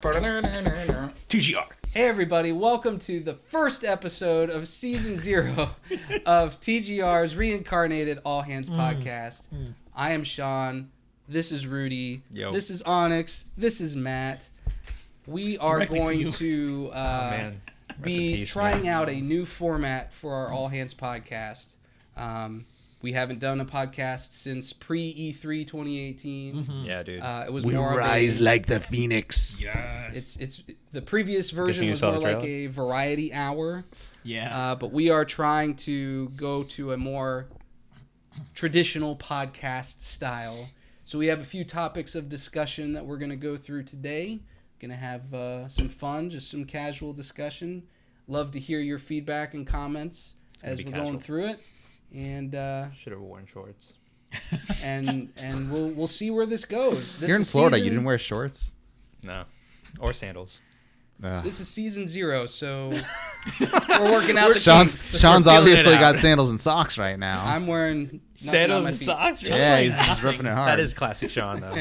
TGR. Hey everybody, welcome to the first episode of Season 0 of TGR's Reincarnated All Hands Podcast. I am Sean, this is Rudy, this is Onyx, this is Matt. We are going to be trying out a new format for our All Hands Podcast. We haven't done a podcast since pre-E3 2018. Yeah, dude. It was we more rise like the phoenix. Yes. It's the previous version was more like a variety hour. Yeah. But we are trying to go to a more traditional podcast style. So we have a few topics of discussion that we're going to go through today. Going to have some fun, just some casual discussion. Love to hear your feedback and comments as we're going through it. And should have worn shorts. and we'll see where this goes. You're in Florida. You didn't wear shorts? No, or sandals. This is Season 0, so we're working out the kinks. Sean's obviously got sandals and socks right now. I'm wearing sandals and socks. Yeah, he's ripping it hard. That is classic Sean, though.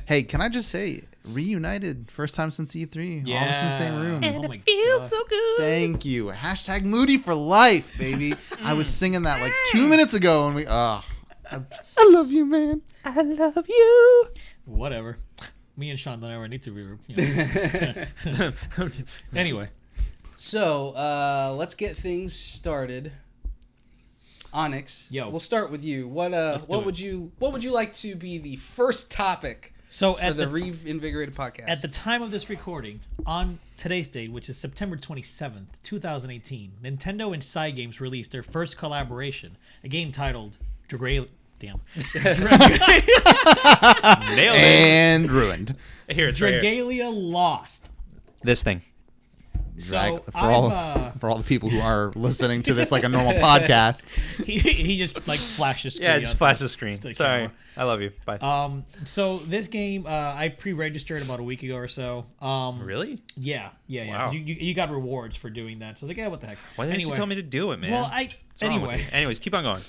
Hey, can I just say, reunited, first time since E3, yeah. almost in the same room. And it feels so good. Thank you. Hashtag Moody for life, baby. I was singing that like 2 minutes ago, and I love you, man. I love you. Whatever. Me and Sean don't ever need to be. Anyway, so let's get things started. Onyx, we'll start with you. What would you like to be the first topic for the Reinvigorated Podcast? At the time of this recording, on today's date, which is September 27th, 2018, Nintendo and Cygames released their first collaboration, a game titled Dragalia. Damn. Nailed it. And ruined. Here, it's Dragalia right Lost. This thing. So for all the people who are listening to this like a normal podcast. He just like flashes screen. Yeah, just flash the screen. Sorry. I love you. Bye. So this game I pre-registered about a week ago or so. Really? Yeah. Wow. You got rewards for doing that. So I was like, yeah, what the heck? Why didn't you tell me to do it, man? Well, Anyways, keep on going.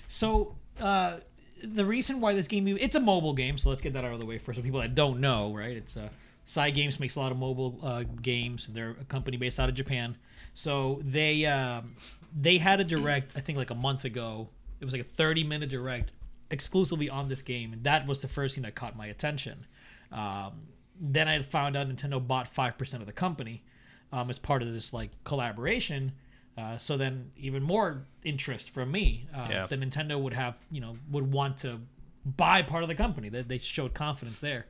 So the reason why this game, it's a mobile game, so let's get that out of the way first. For people that don't know, right? It's Cygames makes a lot of mobile games. They're a company based out of Japan. So they had a direct, I think like a month ago. It was like a 30-minute direct exclusively on this game, and that was the first thing that caught my attention. Then I found out Nintendo bought 5% of the company as part of this like collaboration. So then even more interest from me that Nintendo would have, would want to buy part of the company. They showed confidence there.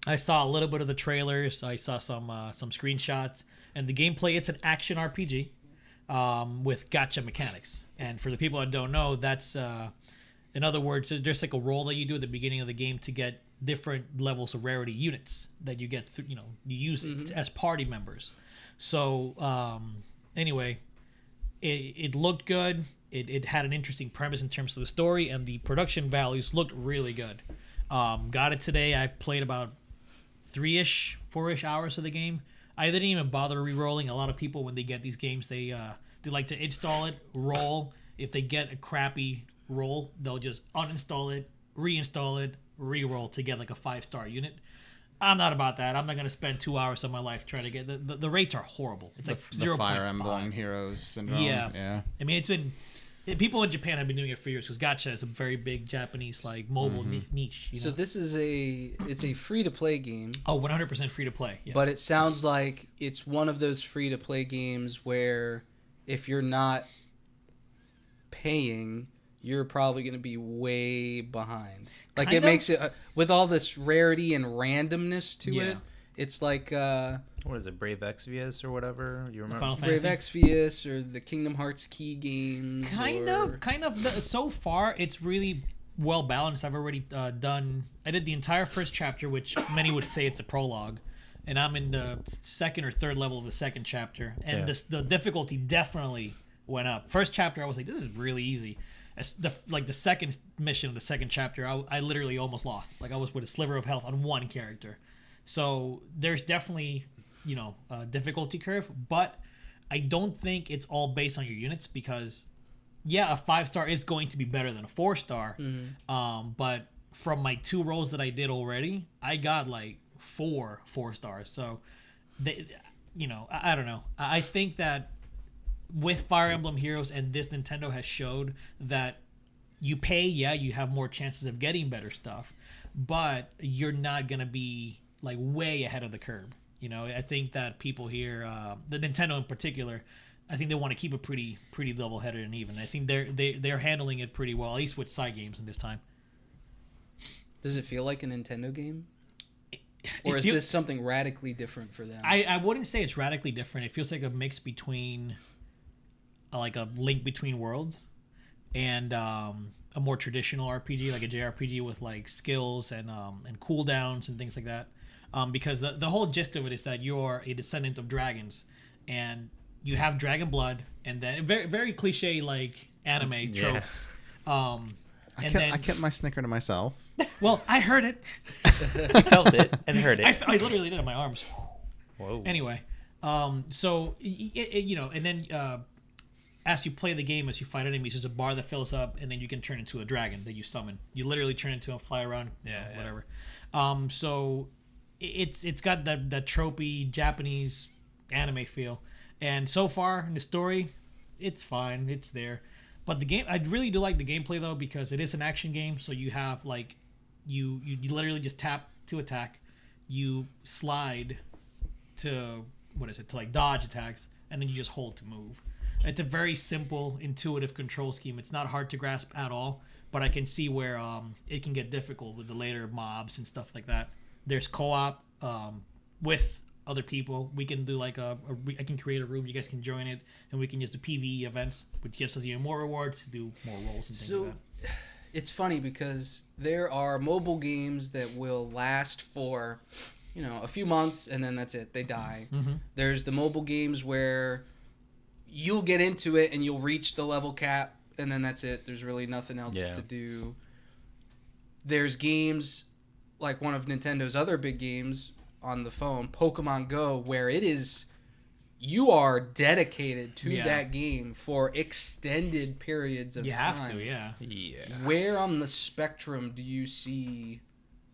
I saw a little bit of the trailers. I saw some screenshots, and the gameplay, it's an action RPG with gacha mechanics. And for the people that don't know, that's in other words, there's like a roll that you do at the beginning of the game to get different levels of rarity units that you get through, you use it as party members. So anyway, it looked good. It had an interesting premise in terms of the story, and the production values looked really good. Got it today. I played about 4-ish hours of the game. I didn't even bother re-rolling. A lot of people, when they get these games, they like to install it, roll. If they get a crappy roll, they'll just uninstall it, reinstall it, re-roll to get like a 5-star unit. I'm not about that. I'm not going to spend 2 hours of my life trying to get the rates are horrible. It's like 0.5. The Fire Emblem Heroes syndrome. Yeah. I mean, it's been people in Japan have been doing it for years because gacha is a very big Japanese like mobile niche. So this is a free to play game. Oh, 100% free to play. Yeah. But it sounds like it's one of those free to play games where if you're not paying, you're probably going to be way behind. Like it makes it with all this rarity and randomness to it. It's like what is it, Brave Exvius or whatever? You remember Final Brave Fantasy? Exvius or the Kingdom Hearts key games? Kind of. So far, it's really well balanced. I've already done. I did the entire first chapter, which many would say it's a prologue, and I'm in the second or third level of the second chapter, and the difficulty definitely went up. First chapter, I was like, this is really easy. The second mission of the second chapter, I literally almost lost. Like I was with a sliver of health on one character. So there's definitely, a difficulty curve, but I don't think it's all based on your units because, a 5-star is going to be better than a 4-star. But from my 2 rolls that I did already, I got like 4 stars. So they, I don't know. I think that with Fire Emblem Heroes and this, Nintendo has showed that you pay, you have more chances of getting better stuff, but you're not gonna be like way ahead of the curve. I think that people here, the Nintendo in particular, I think they want to keep it pretty level-headed and even. I think they're handling it pretty well, at least with side games in this time. Does it feel like a Nintendo game? Or is this something radically different for them? I wouldn't say it's radically different. It feels like a mix between like a Link Between Worlds and a more traditional RPG, like a JRPG with like skills and cooldowns and things like that. Because the whole gist of it is that you're a descendant of dragons and you have dragon blood, and then very, very cliche like anime trope. I kept my Snicker to myself. Well, I heard it. You felt it and heard it. I literally did it in my arms. Whoa. Anyway, so and then as you play the game, as you fight enemies, there's a bar that fills up, and then you can turn into a dragon that you summon. You literally turn into a fly around, whatever. So it's got that tropey Japanese anime feel, and so far in the story, it's fine. It's there. But the game, I really do like the gameplay though, because it is an action game. So you have like, you literally just tap to attack, you slide to to like dodge attacks, and then you just hold to move. It's a very simple, intuitive control scheme. It's not hard to grasp at all, but I can see where it can get difficult with the later mobs and stuff like that. There's co-op with other people. We can do like I can create a room, you guys can join it, and we can use the PvE events, which gives us even more rewards to do more roles and things like that. It's funny because there are mobile games that will last for a few months and then that's it, they die. There's the mobile games where you'll get into it and you'll reach the level cap and then that's it, there's really nothing else to do. There's games like one of Nintendo's other big games on the phone, Pokemon Go, where you are dedicated to that game for extended periods of time. You have to, yeah. Where on the spectrum do you see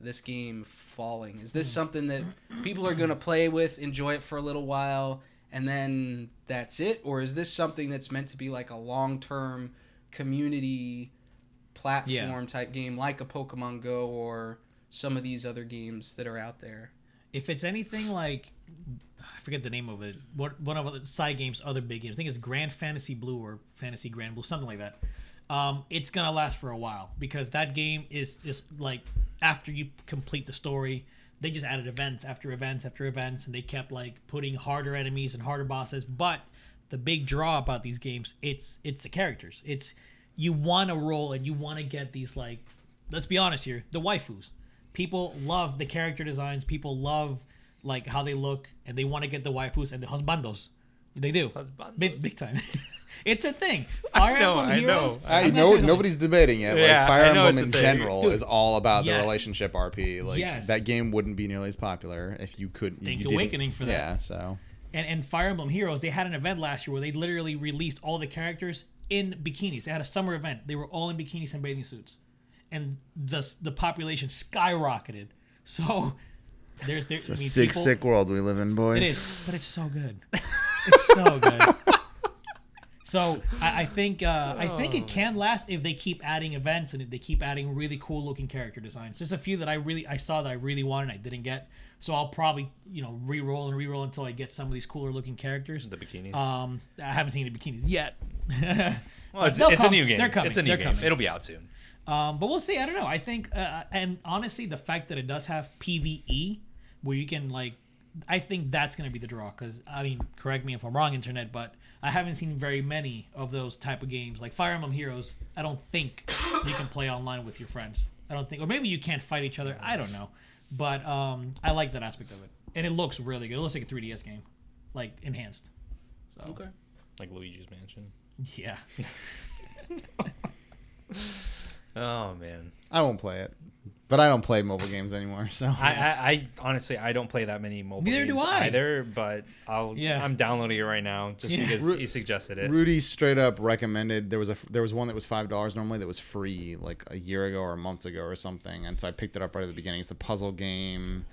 this game falling? Is this something that people are going to play with, enjoy it for a little while, and then that's it? Or is this something that's meant to be like a long-term community platform type game like a Pokemon Go or some of these other games that are out there? If it's anything like, I forget the name of it, one of the side games, other big games, I think it's Grand Fantasy Blue or Fantasy Grand Blue, something like that. It's going to last for a while because that game is like, after you complete the story, they just added events after events after events, and they kept like putting harder enemies and harder bosses. But the big draw about these games, it's the characters. It's, you want to roll and you want to get these, like, let's be honest here, the waifus. People love the character designs. People love like how they look, and they want to get the waifus and the husbandos. They do. Big time. It's a thing. Fire Emblem Heroes. I know nobody's debating it. Like Fire Emblem in general Dude, is all about the relationship RP. Like Yes. that game wouldn't be nearly as popular if you could. Thank Awakening for that. Yeah. So. And Fire Emblem Heroes, they had an event last year where they literally released all the characters in bikinis. They had a summer event. They were all in bikinis and bathing suits. And the population skyrocketed. So it's a sick world we live in, boys. It is, but it's so good. It's so good. So I think it can last if they keep adding events and if they keep adding really cool looking character designs. There's a few that I saw that I really wanted and I didn't get. So I'll probably re-roll until I get some of these cooler looking characters. The bikinis. I haven't seen the bikinis yet. Well, it's a new game. They're coming. It's a new game. It'll be out soon. But we'll see. I don't know. I think, and honestly, the fact that it does have PvE, where you can I think that's going to be the draw. Because I mean, correct me if I'm wrong, internet, but I haven't seen very many of those type of games. Like Fire Emblem Heroes, I don't think you can play online with your friends. I don't think, or maybe you can't fight each other. I don't know. But I like that aspect of it, and it looks really good. It looks like a 3DS game, like enhanced. So okay, like Luigi's Mansion. Yeah. Oh man, I won't play it, but I don't play mobile games anymore. So I honestly I don't play that many mobile Neither games do I. either. But I'm downloading it right now just because he suggested it. Rudy straight up recommended there was one that was $5 normally that was free like a year ago or months ago or something, and so I picked it up right at the beginning. It's a puzzle game.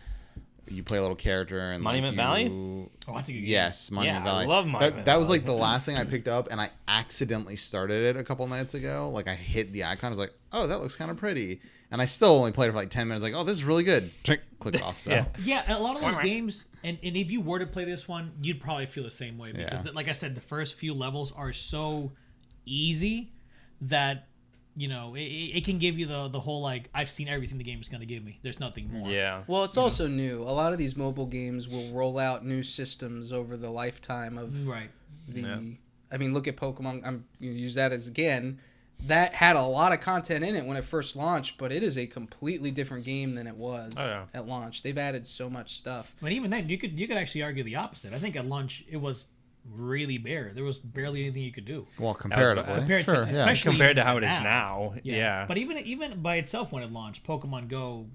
you play a little character and Monument Valley. Oh, that's a good game. Yes, Monument Valley. I love Monument That was Valley. like the last thing I picked up, and I accidentally started it a couple nights ago. Like I hit the icon, I was like, "Oh, that looks kind of pretty," and I still only played it for like 10 minutes. Like, "Oh, this is really good." Click off. So Yeah, a lot of those games, and if you were to play this one, you'd probably feel the same way because, like I said, the first few levels are so easy that it can give you the whole like I've seen everything the game is going to give me. There's nothing more. Yeah. Well, it's also new. A lot of these mobile games will roll out new systems over the lifetime of the. Yeah. I mean, look at Pokemon. I'm going to use that as again. That had a lot of content in it when it first launched, but it is a completely different game than it was at launch. They've added so much stuff. But even then, you could actually argue the opposite. I think at launch it was really bare. There was barely anything you could do. Well, comparatively, especially compared to how it is now. Yeah. But even by itself when it launched, Pokemon Go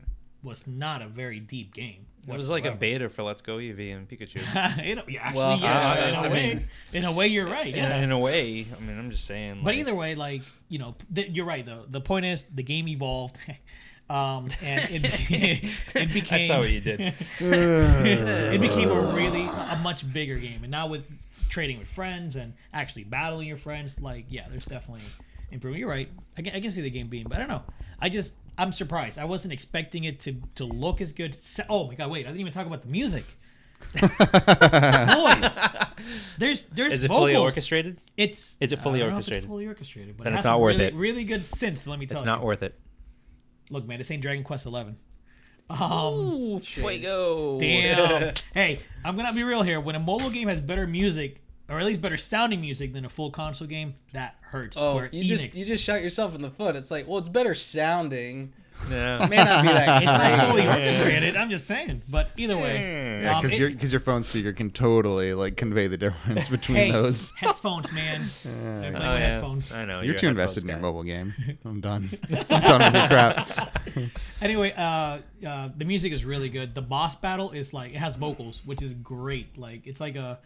was not a very deep game. It was like a beta for Let's Go Eevee and Pikachu. In a way, you're right. Yeah. In a way, I mean, I'm just saying. But either way, like you're right though. The point is, the game evolved, and it became. That's how you did. It became a much bigger game, and now with trading with friends and actually battling your friends, like there's definitely improvement. You're right. I can see the game being, but I don't know. I'm surprised. I wasn't expecting it to look as good. Oh my god! Wait, I didn't even talk about the music. Noise. There's Is it vocals. fully orchestrated? Is it fully orchestrated? I don't know if it's fully orchestrated, but then it it's has not worth really, it. Really good synth. Let me tell you. It's not worth it. Look, man, this ain't Dragon Quest 11. Ooh, fuego. Damn. Hey, I'm gonna be real here. When a mobile game has better music, or at least better sounding music than a full console game, that hurts. Oh, you just shot yourself in the foot. It's like, well, it's better sounding. Yeah. It may not be that it's not fully orchestrated. I'm just saying. But either way, yeah, because your phone speaker can totally like convey the difference between those. Headphones, man. I'm playing with headphones. I know. You're too invested in your mobile game. I'm done. I'm done with your crap. Anyway, the music is really good. The boss battle is like it has vocals, which is great. Like it's like a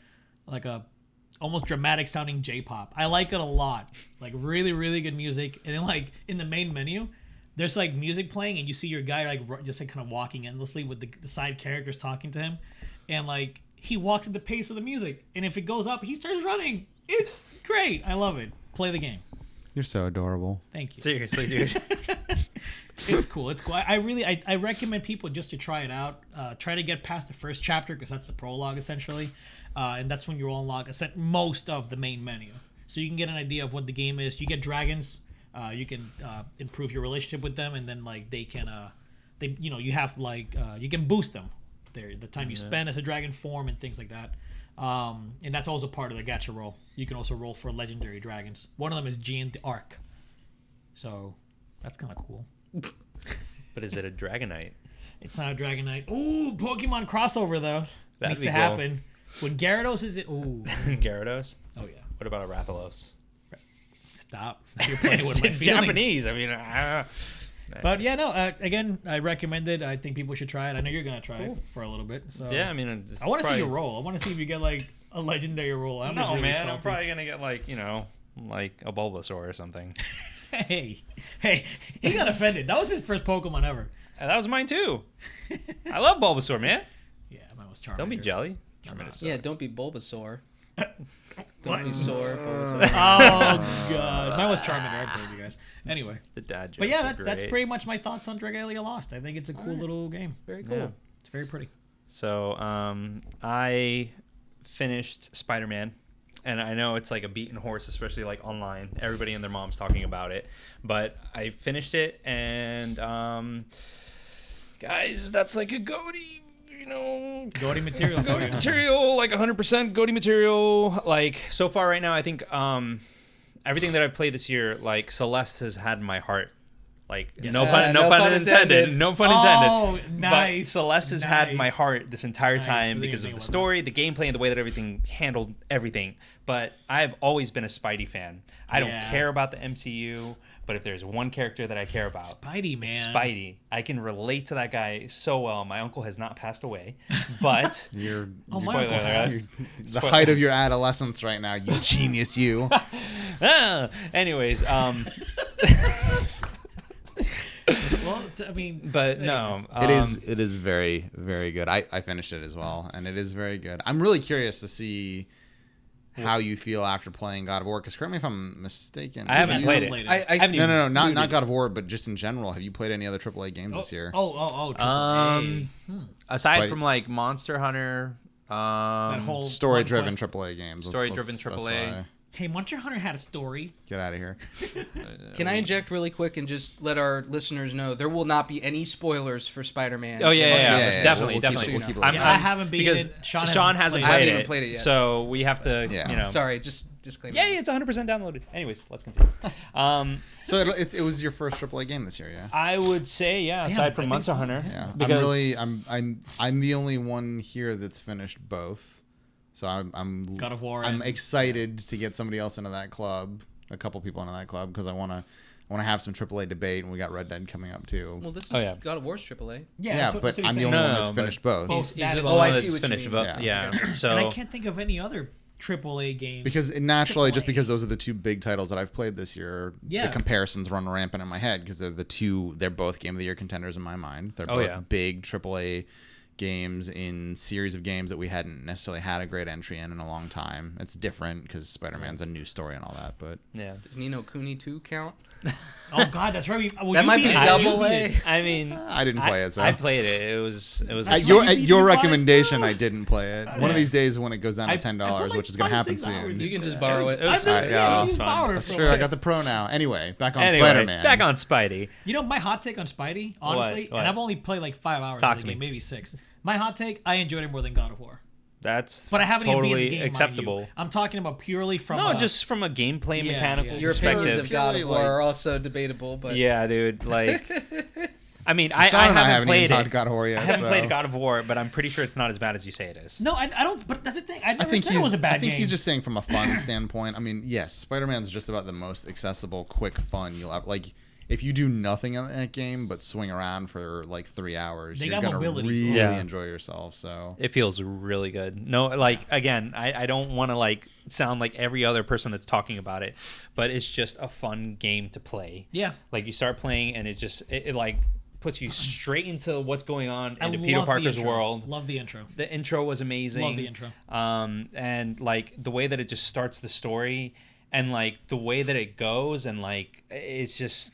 almost dramatic sounding J-pop. I like it a lot. Like really, really good music. And then like in the main menu, there's like music playing and you see your guy like just like kind of walking endlessly with the side characters talking to him. And like he walks at the pace of the music. And if it goes up, he starts running. It's great. I love it. Play the game. You're so adorable. Thank you. Seriously, dude. It's cool. It's cool. I recommend people just to try it out. Try to get past the first chapter because that's the prologue essentially. And that's when you will unlock most of the main menu. So you can get an idea of what the game is. You get dragons. You can improve your relationship with them, and then like they can, you have like you can boost them. The time you spend as a dragon form and things like that. And that's also part of the gacha roll. You can also roll for legendary dragons. One of them is Jean the Arc. So that's kind of cool. But is it a Dragonite? It's not a Dragonite. Ooh, Pokemon crossover though. That'd Needs be to cool. happen. When Gyarados is it? Ooh. Gyarados? Oh yeah. What about a Rathalos? Stop. You're playing with my it's feelings. Japanese. I mean, but yeah, no. Again, I recommend it. I think people should try it. I know you're gonna try it for a little bit. So yeah, I mean, I want to see your roll. I want to see if you get like a legendary roll. No, really man, salty. I'm probably gonna get like like a Bulbasaur or something. Hey, he got offended. That was his first Pokemon ever. And that was mine too. I love Bulbasaur, man. Yeah, mine was Charmander. Don't be jelly. Yeah, don't be Bulbasaur. Don't be sore. Oh god, mine was Charmander. I told you guys. Anyway, the dad jokes. But yeah, that's pretty much my thoughts on Dragalia Lost. I think it's a cool little game. Very cool. Yeah. It's very pretty. So I finished Spider-Man. And I know it's like a beaten horse, especially like online. Everybody and their mom's talking about it. But I finished it, and guys, that's like a goatee, goatee material. Goatee material, like 100% goatee material. Like so far right now, I think everything that I've played this year, like Celeste has had my heart. Like yes. no pun intended. No pun intended. Oh, nice. But Celeste has had my heart this entire time because of the story, the gameplay, and the way that everything handled everything. But I've always been a Spidey fan. I don't care about the MCU, but if there's one character that I care about, Spidey, man. It's Spidey. I can relate to that guy so well. My uncle has not passed away, but you're spoiler alert. The height of your adolescence right now, you genius, you. Anyways, Well, I mean, But no, It is very, very good. I finished it as well, and it is very good. I'm really curious to see how you feel after playing God of War, because correct me if I'm mistaken. I haven't played it. I haven't even No, not God of War, but just in general. Have you played any other AAA games this year? AAA. Aside from like Monster Hunter, That whole Story-driven One Quest- AAA games. Story-driven Let's AAA. specify. Hey, Monster Hunter had a story. Get out of here. Can I inject really quick and just let our listeners know there will not be any spoilers for Spider-Man? Oh yeah. Definitely, We'll definitely. keep it I'm- like I that. haven't beat because it. Sean hasn't I haven't played even it, played it yet. so we have to, Yeah. Sorry, just disclaimer. Yeah, it's 100% downloaded. Anyways, let's continue. So it was your first AAA game this year, yeah? I would say, aside from Monster Hunter, Yeah. because I'm the only one here that's finished both. So I'm God of War. I'm and- excited to get somebody else into that club, a couple people into that club, because I want to have some AAA debate, and we got Red Dead coming up too. Well, this is yeah. God of War's AAA. Yeah, that's but what I'm he's the saying. only one No, that's but finished both. Both. he's That the is- only Oh, I one see that's what you finished mean. both. Yeah. Yeah. So And I can't think of any other AAA game. Because naturally, just AAA. because those are the two big titles that I've played this year, Yeah. the comparisons run rampant in my head because they're both Game of the Year contenders in my mind. They're both big AAA games in series of games that we hadn't necessarily had a great entry in a long time. It's different because Spider-Man's a new story and all that, but yeah. Does Ni no Kuni 2 count? Oh God, that's right. That might be double A. I mean, I didn't play it. So I played it. It was. at your- your bought it recommendation, too. I didn't play it. One of these days when it goes down to I $10, put like which is going to happen 5-6 hours soon. You can just borrow it. It was I've never fun. seen Yeah. it It was use fun. power That's for true. it. I got the Pro now. Anyway, back on Anyway, Spider-Man. back on Spidey. You know, my hot take on Spidey, honestly, What? and I've only played like 5 hours Talk of the to game, me. maybe 6. My hot take, I enjoyed it more than God of War. That's But I haven't totally even beat the game, acceptable. mind you. I'm talking about purely from No, a, just from a gameplay Yeah, mechanical yeah. Your opinions perspective. of God of Purely, War like- are also debatable, but Yeah, dude. Like, I mean, I Sean and I haven't haven't played even talked it. God of War yet. I haven't so. played God of War, but I'm pretty sure it's not as bad as you say it is. No, I don't. But that's the thing. I I never think said it was a bad I think game. he's just saying from a fun standpoint. I mean, yes, Spider-Man's just about the most accessible, quick fun you'll ever like. If you do nothing in that game but swing around for like 3 hours, They you're got gonna mobility. really Yeah. enjoy yourself. So It feels really good. No, like again, I don't want to like sound like every other person that's talking about it, but it's just a fun game to play. Yeah. Like you start playing and it like puts you straight into what's going on I into love Peter the Parker's intro. world. Love the intro. The intro was amazing. Love the intro. And like the way that it just starts the story and like the way that it goes and like it's just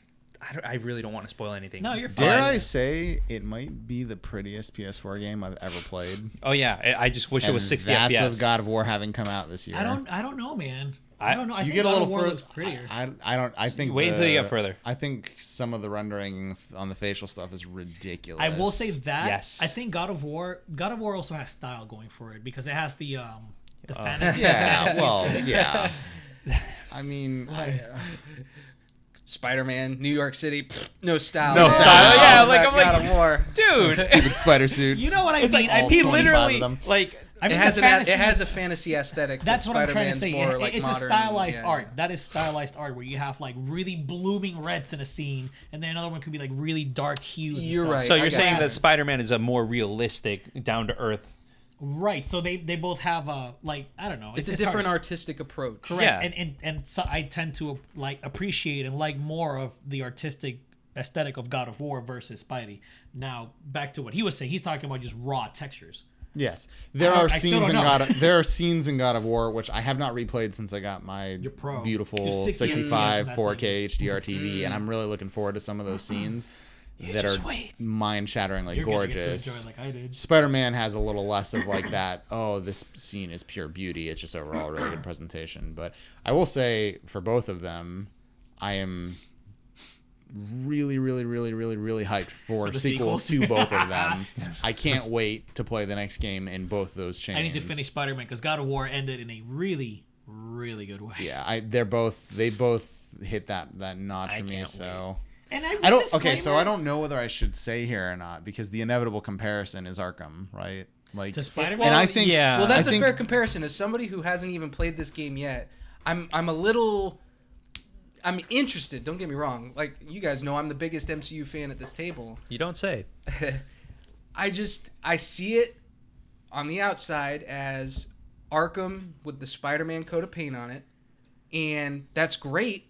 I really don't want to spoil anything. No, you're fine. dare I say it might be the prettiest PS4 game I've ever played. Oh yeah, I just wish it was 60 That's FPS. with God of War having come out this year. I don't know, man. I don't know. I You think get a God little of War further. looks prettier. I think. Wait until you get further. I think some of the rendering on the facial stuff is ridiculous. I will say that. Yes. I think God of War also has style going for it because it has the fantasy. Yeah. Well. Yeah. I mean. Spider-Man, New York City, no style. No style. Yeah, like, I'm like- God of War. Dude, Stupid spider suit. You know what I it's mean? like all he 25 literally of them. like I mean, It has, the fantasy, it has a fantasy aesthetic. That's what I'm trying to Spider-Man's say. More like It's modern, a stylized yeah. art. That is stylized art where you have like really blooming reds in a scene, and then another one could be like really dark hues. and You're stuff. right. so I you're got saying you. that Spider-Man is a more realistic, down to earth. Right. So they both have a like I don't know. It's a different hard. artistic approach. Correct. Yeah. And so I tend to like appreciate and like more of the artistic aesthetic of God of War versus Spidey. Now back to what he was saying. He's talking about just raw textures. Yes, there I are still scenes don't in know. there are scenes in God of War which I have not replayed since I got my Pro. beautiful Dude, 60 FPS 65 in that 4K thing HDR TV, and I'm really looking forward to some of those scenes that just are wait. mind-shatteringly You're gonna get to gorgeous. enjoy it like I did. Spider-Man has a little less of like that. Oh, this scene is pure beauty. It's just overall a really good presentation. But I will say for both of them, I am really hyped for the sequels sequels? to both of them. I can't wait to play the next game in both those chains. I need to finish Spider-Man because God of War ended in a really, really good way. Yeah, they both hit that notch I for me. can't So And I don't. Okay, so I don't know whether I should say here or not because the inevitable comparison is Arkham, right? Like To Spider-Man? and I think yeah. Well, that's I a think- fair comparison. As somebody who hasn't even played this game yet, I'm interested. Don't get me wrong. Like you guys know, I'm the biggest MCU fan at this table. You don't say. I see it on the outside as Arkham with the Spider-Man coat of paint on it, and that's great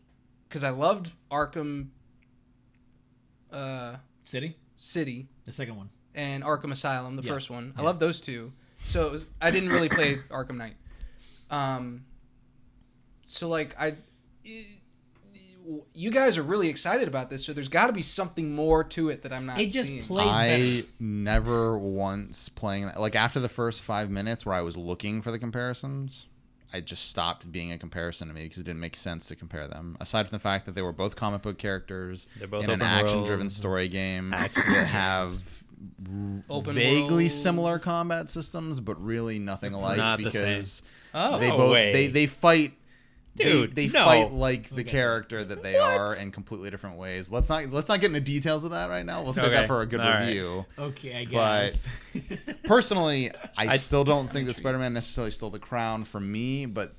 because I loved Arkham City, the second one, and Arkham Asylum, the first one. I love those two. So I didn't really play Arkham Knight. So like you guys are really excited about this, so there's got to be something more to it that I'm not seeing. I never once playing that. Like after the first 5 minutes where I was looking for the comparisons, I just stopped being a comparison to me because it didn't make sense to compare them. Aside from the fact that they were both comic book characters in an action-driven story game that have vaguely similar combat systems, but really nothing alike Not because they they fight. Dude, they fight like the character that they are in completely different ways. Let's not get into details of that right now. We'll save that for a good review. Right. Okay, I guess. But personally, I still don't think that Spider-Man necessarily stole the crown from me, but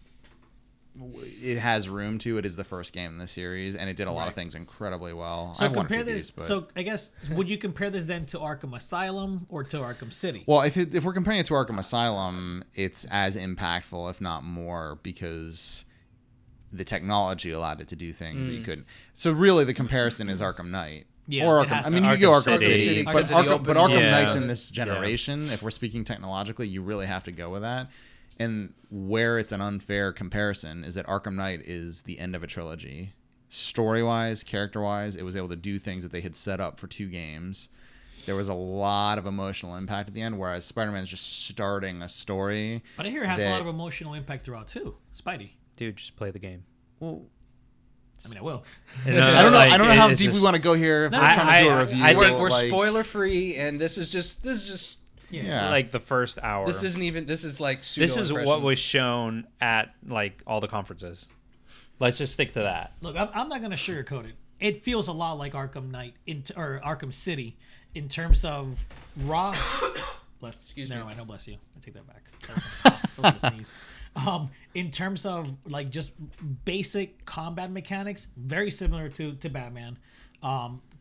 it has room to. It is the first game in the series, and it did a lot of things incredibly well. So compare this. So I guess would you compare this then to Arkham Asylum or to Arkham City? Well, if we're comparing it to Arkham Asylum, it's as impactful, if not more, because the technology allowed it to do things that you couldn't. So really, the comparison is Arkham Knight. Yeah, or Arkham. I mean, you go Arkham City, but Arkham Knight's Yeah. in this generation. If we're speaking technologically, you really have to go with that. And where it's an unfair comparison is that Arkham Knight is the end of a trilogy. Story-wise, character-wise, it was able to do things that they had set up for 2 games. There was a lot of emotional impact at the end, whereas Spider-Man is just starting a story. But I hear it has a lot of emotional impact throughout too. Spidey. Dude, just play the game. Well, I mean, I will. I don't know. I don't know how deep we want to go here. If we're trying to do a review, we're spoiler free, and this is just like the first hour. This isn't even. This is like pseudo This is what was shown at like all the conferences. Let's just stick to that. Look, I'm not gonna sugarcoat it. It feels a lot like Arkham Knight or Arkham City in terms of raw. Excuse me. Never mind. No, bless you. I take that back. That was a sneeze. In terms of like just basic combat mechanics, very similar to Batman.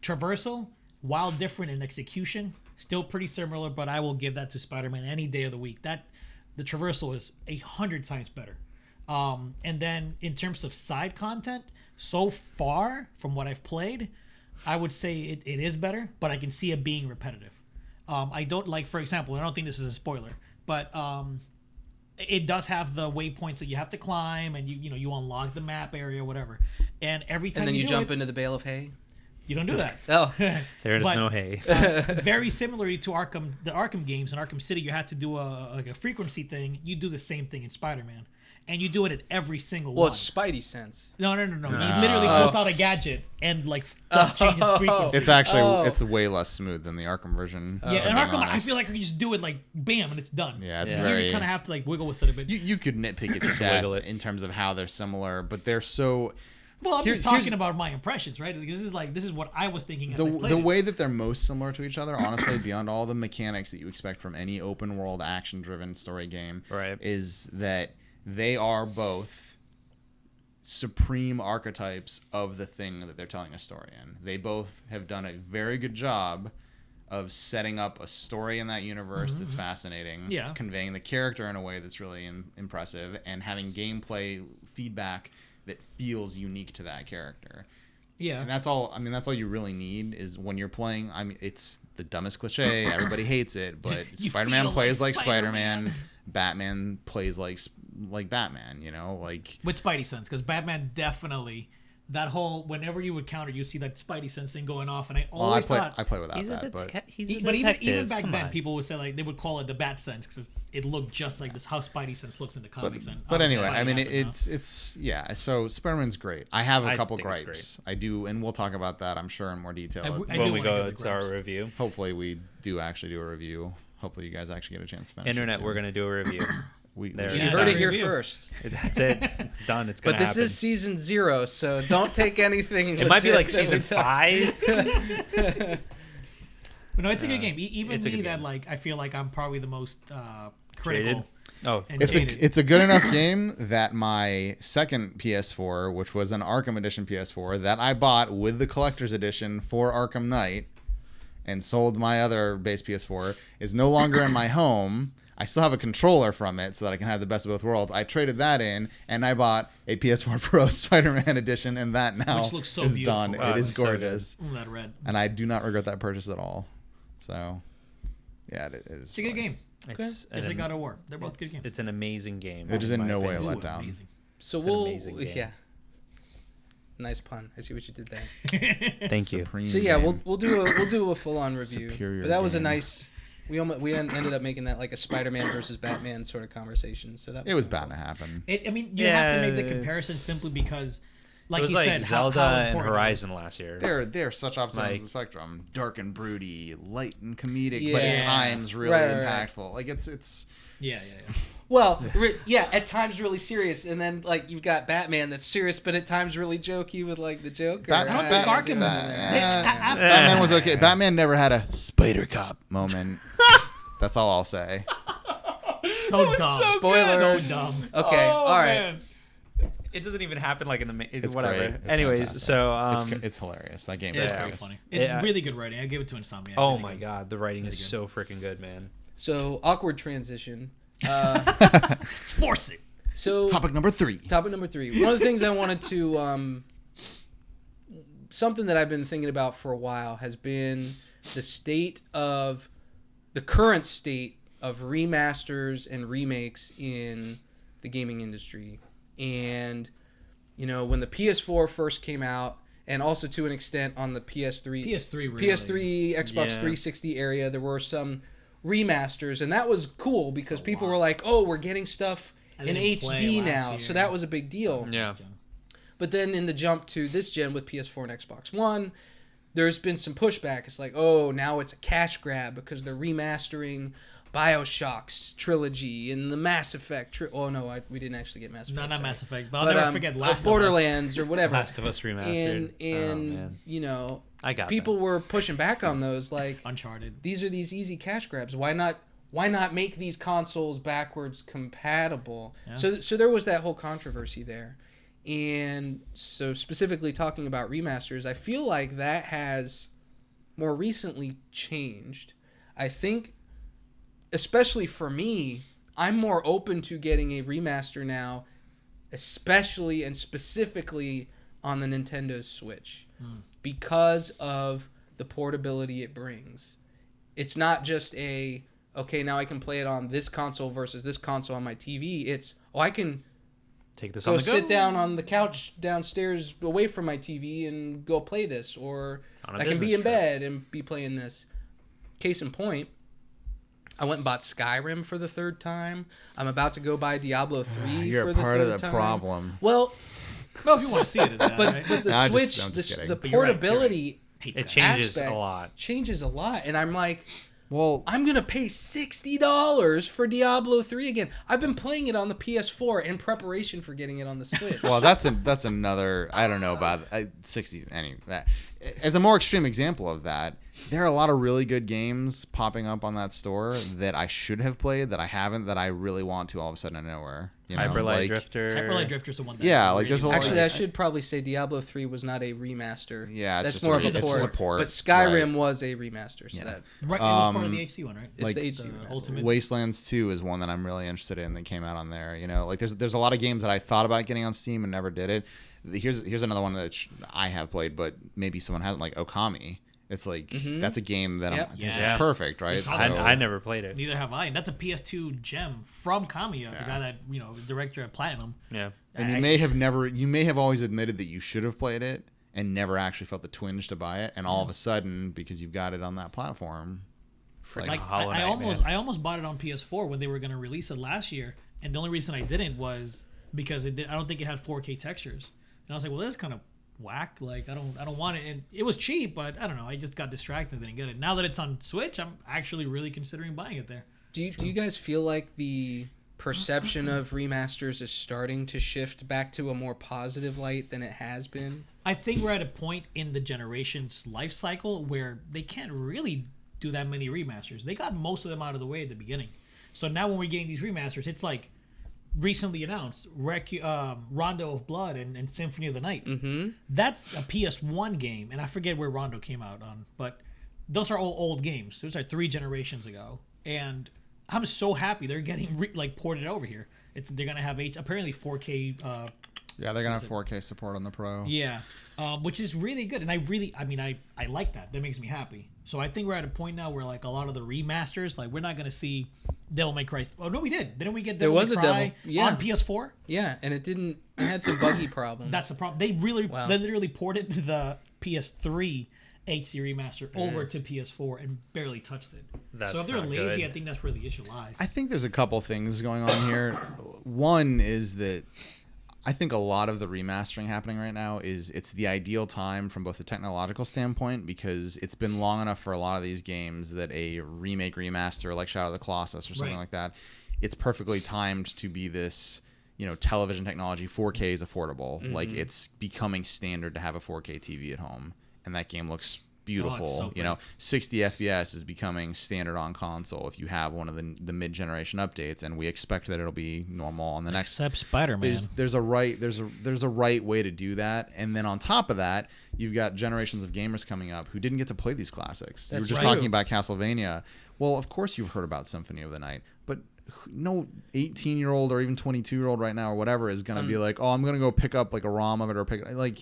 Traversal, while different in execution, still pretty similar, but I will give that to Spider-Man any day of the week. That the traversal is 100 times better. And then in terms of side content, so far from what I've played, I would say it is better, but I can see it being repetitive. I don't like, for example, I don't think this is a spoiler, but it does have the waypoints that you have to climb, and you unlock the map area, whatever. And every time and then you jump into the bale of hay. You don't do that. Oh, there is no hay. Very similarly to the Arkham games and Arkham City, you had to do a frequency thing. You do the same thing in Spider-Man, and you do it at every single one. Well, it's Spidey sense. No. You literally pulls out a gadget and like changes frequency. It's actually it's way less smooth than the Arkham version. Yeah, and Arkham, I feel like you just do it like bam and it's done. Yeah, it's very. You kind of have to like wiggle with it a bit. You could nitpick it to death in terms of how they're similar, but they're so. Well, I'm just talking about my impressions, right? Because this is what I was thinking as I played the way that they're most similar to each other, honestly, beyond all the mechanics that you expect from any open world action driven story game, right, is that they are both supreme archetypes of the thing that they're telling a story in. They both have done a very good job of setting up a story in that universe that's fascinating, conveying the character in a way that's really impressive, and having gameplay feedback that feels unique to that character. Yeah. And that's all. I mean, that's all you really need is when you're playing. I mean, it's the dumbest cliche. Everybody hates it, but Spider-Man plays like Spider-Man. Batman plays like Batman. With Spidey sense, because Batman definitely. That whole whenever you would counter, you see that Spidey sense thing going off, and I always thought I play without that. But even back then, people would say like they would call it the Bat sense because it looked just like this how Spidey sense looks in the comics. But anyway, I mean it's yeah. So Spider-Man's great. I have a couple gripes. I do, and we'll talk about that I'm sure in more detail when we go to our review. Hopefully we do actually do a review. Hopefully you guys actually get a chance to finish. Internet, we're gonna do a review. You heard it here first. That's it. It's done. It's gonna happen. But this happen. is season 0, so don't take anything. It might be like season 5. But no, it's a good game. Even me, that like I feel like I'm probably the most critical. It's a good enough game that my second PS4, which was an Arkham Edition PS4, that I bought with the collector's edition for Arkham Knight, and sold my other base PS4, is no longer in my home. I still have a controller from it so that I can have the best of both worlds. I traded that in, and I bought a PS4 Pro Spider-Man edition, and that now Which looks so is beautiful. done. Wow, it is so gorgeous. That red. And I do not regret that purchase at all. So, yeah, it is. It's a good game. It's It's like God of War. They're both good games. It's an amazing game. It is in no way a Ooh, letdown. amazing. So It's an amazing game. yeah. Nice pun. I see what you did there. Thank you. Supreme So yeah, game. we'll do a full on review. Superior But that was a game. nice. We ended up making that like a Spider-Man versus Batman sort of conversation. So that It was kinda bound to happen. I mean, you have to make the Yes. comparison simply because, like It was you like said, Zelda how and important Horizon last year. They're such opposite ends of the spectrum. Dark and broody, light and comedic, but at Yeah. times really Right, right, right. impactful. Like it's Yeah. Well, yeah, at times really serious, and then like you've got Batman that's serious, but at times really jokey with like the Joker. Batman was okay. Batman never had a Spider Cop moment. That's all I'll say. So dumb. so Spoiler. So dumb. Okay, Oh, all right. man. It doesn't even happen like in the It's whatever. great. It's Anyways, fantastic. so it's hilarious. That game's It's Yeah. very hilarious. funny. It's Yeah. really good writing. I give it to Insomniac. oh Really my good. god, the writing is good. so freaking good, man. So awkward transition. Force it. So Topic number 3. Topic number 3. One of the things I wanted to, something that I've been thinking about for a while has been the current state of remasters and remakes in the gaming industry. And, you know, when the PS4 first came out, and also to an extent on the PS3, Xbox 360 area, there were some remasters, and that was cool because people were like, oh, we're getting stuff in HD now, so that was a big deal. Yeah. But then in the jump to this gen with PS4 and Xbox One, there's been some pushback. It's like, oh, now it's a cash grab because they're remastering BioShock's trilogy and the Mass Effect. We didn't actually get Mass Effect. No, not sorry. Mass Effect, but I'll never forget Last of Us. Borderlands or whatever. Last of Us remastered. And man. you know, I got people were pushing back on those, like Uncharted. these are these easy cash grabs. Why not make these consoles backwards compatible? Yeah. So there was that whole controversy there. And so specifically talking about remasters, I feel like that has more recently changed. I think, especially for me, I'm more open to getting a remaster now, especially and specifically on the Nintendo Switch, because of the portability it brings. It's not just okay, now I can play it on this console versus this console on my TV. It's, I can Take this go on the go. sit down on the couch downstairs away from my TV and go play this, or On a I can be business in trip. bed and be playing this. Case in point, I went and bought Skyrim for the 3rd time. I'm about to go buy Diablo 3 You're for the part of 3rd the time. problem. Well, Well, if you want to see it as that, right? but the Nah, Switch, I'm just kidding. the But you're right, portability Hate It that. changes aspect a lot. changes a lot, and I'm like, Well, I'm gonna pay $60 for Diablo 3 again. I've been playing it on the PS4 in preparation for getting it on the Switch. well, that's another. I don't know about 60. That as a more extreme example of that, there are a lot of really good games popping up on that store that I should have played that I haven't, that I really want to all of a sudden out of nowhere. You know, Hyper Light like, Drifter. Hyper Light Drifter's the one that Yeah, really like, there's a lot- Actually, like, I should probably say Diablo 3 was not a remaster. Yeah, it's that's just more a- of a it's port. just a port, But Skyrim right. was a remaster, so Yeah. that Right, it was part of the HD one, right? it's Like, the HD the remaster. Ultimate. Wastelands 2 is one that I'm really interested in that came out on there. You know, like there's a lot of games that I thought about getting on Steam and never did it. Here's another one that I have played, but maybe someone hasn't, like Okami. It's like that's a game that Yep. this is Yes. perfect, right? I never played it. Neither have I, and that's a PS2 gem from Kamiya, the guy that director at Platinum. Yeah. And you may have always admitted that you should have played it and never actually felt the twinge to buy it, and all of a sudden, because you've got it on that platform, it's Like Hollow I Knight, man. almost bought it on PS4 when they were going to release it last year, and the only reason I didn't was because I don't think it had 4K textures, and I was like, well, this is kind of whack. Like I don't want it, and it was cheap, but I don't know. I just got distracted and didn't get it. Now that it's on Switch, I'm actually really considering buying it there. Do you guys feel like the perception of remasters is starting to shift back to a more positive light than it has been? I think we're at a point in the generation's life cycle where they can't really do that many remasters. They got most of them out of the way at the beginning. So now when we're getting these remasters, it's like recently announced Rondo of Blood and Symphony of the Night. Mm-hmm. That's a PS1 game, and I forget where Rondo came out on, but those are all old games. Those are 3 generations ago. And I'm so happy they're getting ported over here. They're gonna have apparently 4K. Yeah, they're gonna have 4K support on the Pro. Yeah, which is really good, and I like that. That makes me happy. So I think we're at a point now where like a lot of the remasters, like we're not gonna see Devil May Cry. Oh no, we did. Didn't we get Devil May Cry on PS4? Yeah, and it had some buggy problems. That's the problem. They literally ported the PS3 HD remaster over to PS4 and barely touched it. So if they're lazy, good. I think that's where the issue lies. I think there's a couple things going on here. One is that I think a lot of the remastering happening right now it's the ideal time from both a technological standpoint, because it's been long enough for a lot of these games that a remaster like Shadow of the Colossus or something like that, it's perfectly timed to be this, television technology. 4K is affordable. Mm-hmm. Like it's becoming standard to have a 4K TV at home. And that game looks beautiful. 60 FPS is becoming standard on console if you have one of the mid-generation updates, and we expect that it'll be normal on the next. Except Spider-Man. There's a right way to do that, and then on top of that, you've got generations of gamers coming up who didn't get to play these classics. You were just talking about Castlevania. Well, of course you've heard about Symphony of the Night, but no 18-year-old or even 22-year-old right now or whatever is going to be like, oh, I'm going to go pick up like a ROM of it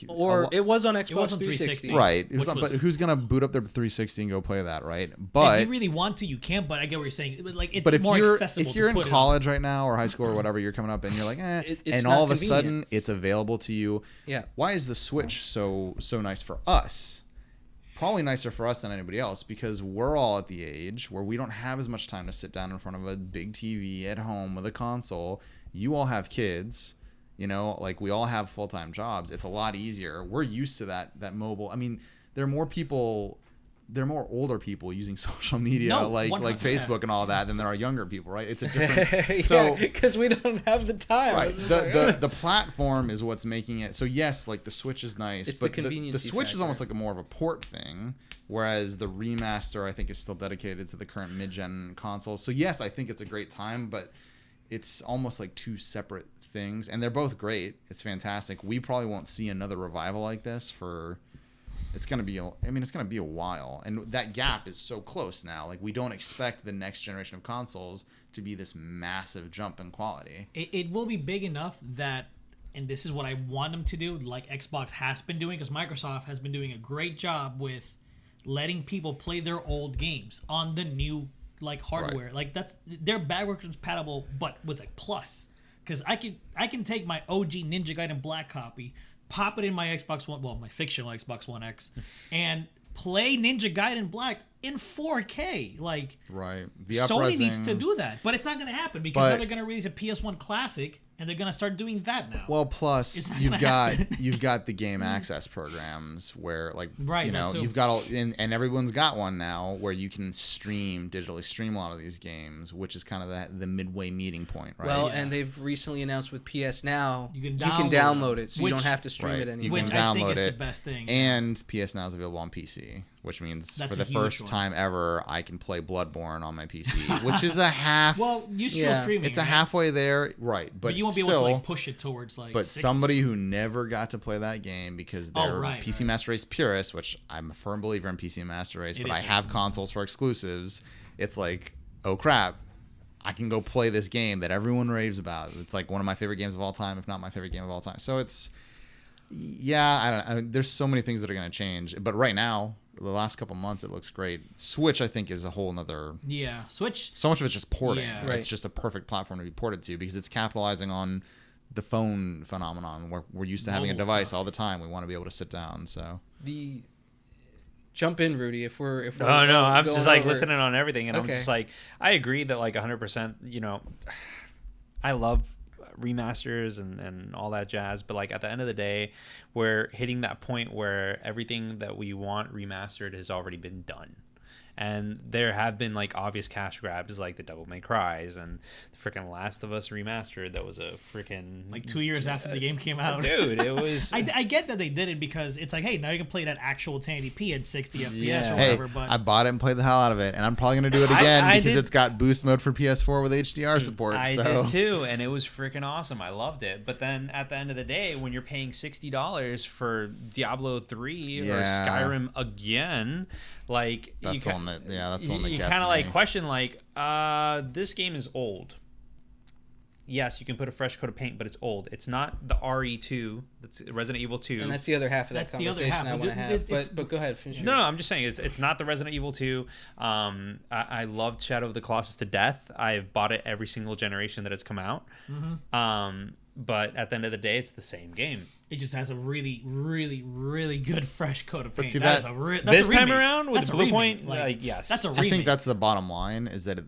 or it was on Xbox 360. Right. But who's going to boot up their 360 and go play that, right? But if you really want to, you can, but I get what you're saying. Like it's more accessible. If you're in college right now or high school or whatever, you're coming up and you're like, and all of a sudden it's available to you. Yeah. Why is the Switch so nice for us? Probably nicer for us than anybody else, because we're all at the age where we don't have as much time to sit down in front of a big TV at home with a console. You all have kids, like we all have full-time jobs. It's a lot easier. We're used to that mobile. I mean, there are more older people using social media like Facebook and all that than there are younger people, right? It's a different because we don't have the time. Right. The platform is what's making it. So yes, like the Switch is nice, it's but the convenience. The Switch is almost like more of a port thing, whereas the remaster I think is still dedicated to the current mid-gen consoles. So yes, I think it's a great time, but it's almost like two separate things, and they're both great. It's fantastic. We probably won't see another revival like this for. It's going to be a while. And that gap is so close now. Like, we don't expect the next generation of consoles to be this massive jump in quality. It will be big enough that, and this is what I want them to do, like Xbox has been doing, because Microsoft has been doing a great job with letting people play their old games on the new, hardware. Right. Like, they're backwards compatible, but with a plus. Because I can take my OG Ninja Gaiden Black copy, pop it in my Xbox One, my fictional Xbox One X, and play Ninja Gaiden Black in 4K. Like, right. Sony needs to do that, but it's not going to happen because now they're going to release a PS1 Classic, and they're going to start doing that now. Well, plus you've got the game access programs where you've got and everyone's got one now where you can digitally stream a lot of these games, which is kind of the midway meeting point, right? Well, and they've recently announced with PS Now you can download it, so you don't have to stream it anymore. You can download I think is the best thing. And PS Now is available on PC, which means for the first time ever, I can play Bloodborne on my PC, which is a half. Well, you still streaming. It's a halfway there, right? But you won't be able to push it towards But 60. somebody who never got to play that game because they're PC Master Race purists, which I'm a firm believer in PC Master Race, but I have consoles for exclusives. It's like, oh crap, I can go play this game that everyone raves about. It's like one of my favorite games of all time, if not my favorite game of all time. So it's, I don't know. There's so many things that are going to change. But right now, the last couple months, it looks great. Switch, I think, is a whole nother. Yeah, Switch. So much of it's just porting. Yeah. Right? It's just a perfect platform to be ported to because it's capitalizing on the phone phenomenon where we're used to having a device all the time. We want to be able to sit down. So jump in, Rudy. If we're no, I'm just listening on everything, and I'm just like, I agree that 100%. I love remasters and all that jazz, but at the end of the day, we're hitting that point where everything that we want remastered has already been done. And there have been obvious cash grabs like the Devil May Cries and the freaking Last of Us remastered. That was a freaking 2 years after the game came out. Dude, it was. I get that they did it because it's hey, now you can play that actual 1080p at 60 FPS or whatever. But I bought it and played the hell out of it, and I'm probably gonna do it again because it's got boost mode for PS4 with HDR support. I did too, and it was freaking awesome. I loved it. But then at the end of the day, when you're paying $60 for Diablo 3 or Skyrim again, that's the one one that that's the one that you gets kind of me. like question this game is old. Yes, you can put a fresh coat of paint, but it's old. It's not the RE2. That's Resident Evil 2. And that's the other half of that conversation I want to have. But go ahead, finish. No, I'm just saying it's not the Resident Evil 2. I loved Shadow of the Colossus to death. I've bought it every single generation that it's come out. But at the end of the day, it's the same game. It just has a really, really, really good fresh coat of paint. But see, that's this time around with the Blue Point, yes, that's a remake. I think that's the bottom line. Is that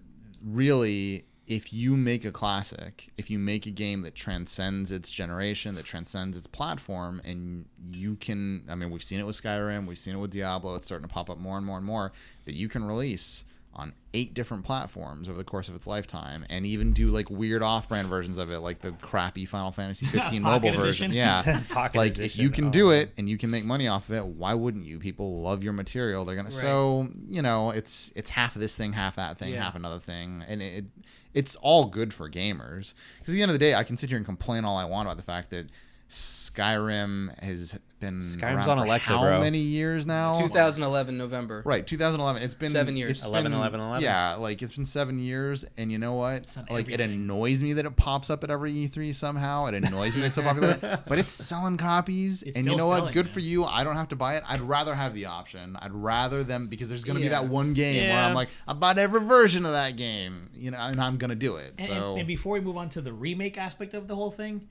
really, if you make a classic, if you make a game that transcends its generation, that transcends its platform, and you can, I mean, we've seen it with Skyrim, we've seen it with Diablo, it's starting to pop up more and more and more, that you can release on 8 different platforms over the course of its lifetime, and even do like weird off-brand versions of it, like the crappy Final Fantasy 15 mobile version. Yeah, like if you can do it and you can make money off of it, why wouldn't you? People love your material. They're gonna so it's half of this thing, half that thing, half another thing, and it's all good for gamers. Because at the end of the day, I can sit here and complain all I want about the fact that Skyrim has been around on for Alexa, how bro. many years now? 2011 November. Right, 2011. It's been 7 years. It's 11, been, 11, 11. Yeah, like it's been 7 years, and you know what? Like everything. it annoys me that it pops up at every E3 somehow. It annoys me that it's so popular, but it's selling copies, and you know what? Good for you. I don't have to buy it. I'd rather have the option. I'd rather them, because there's going to be that one game where I'm like, I bought every version of that game, and I'm going to do it. And before we move on to the remake aspect of the whole thing,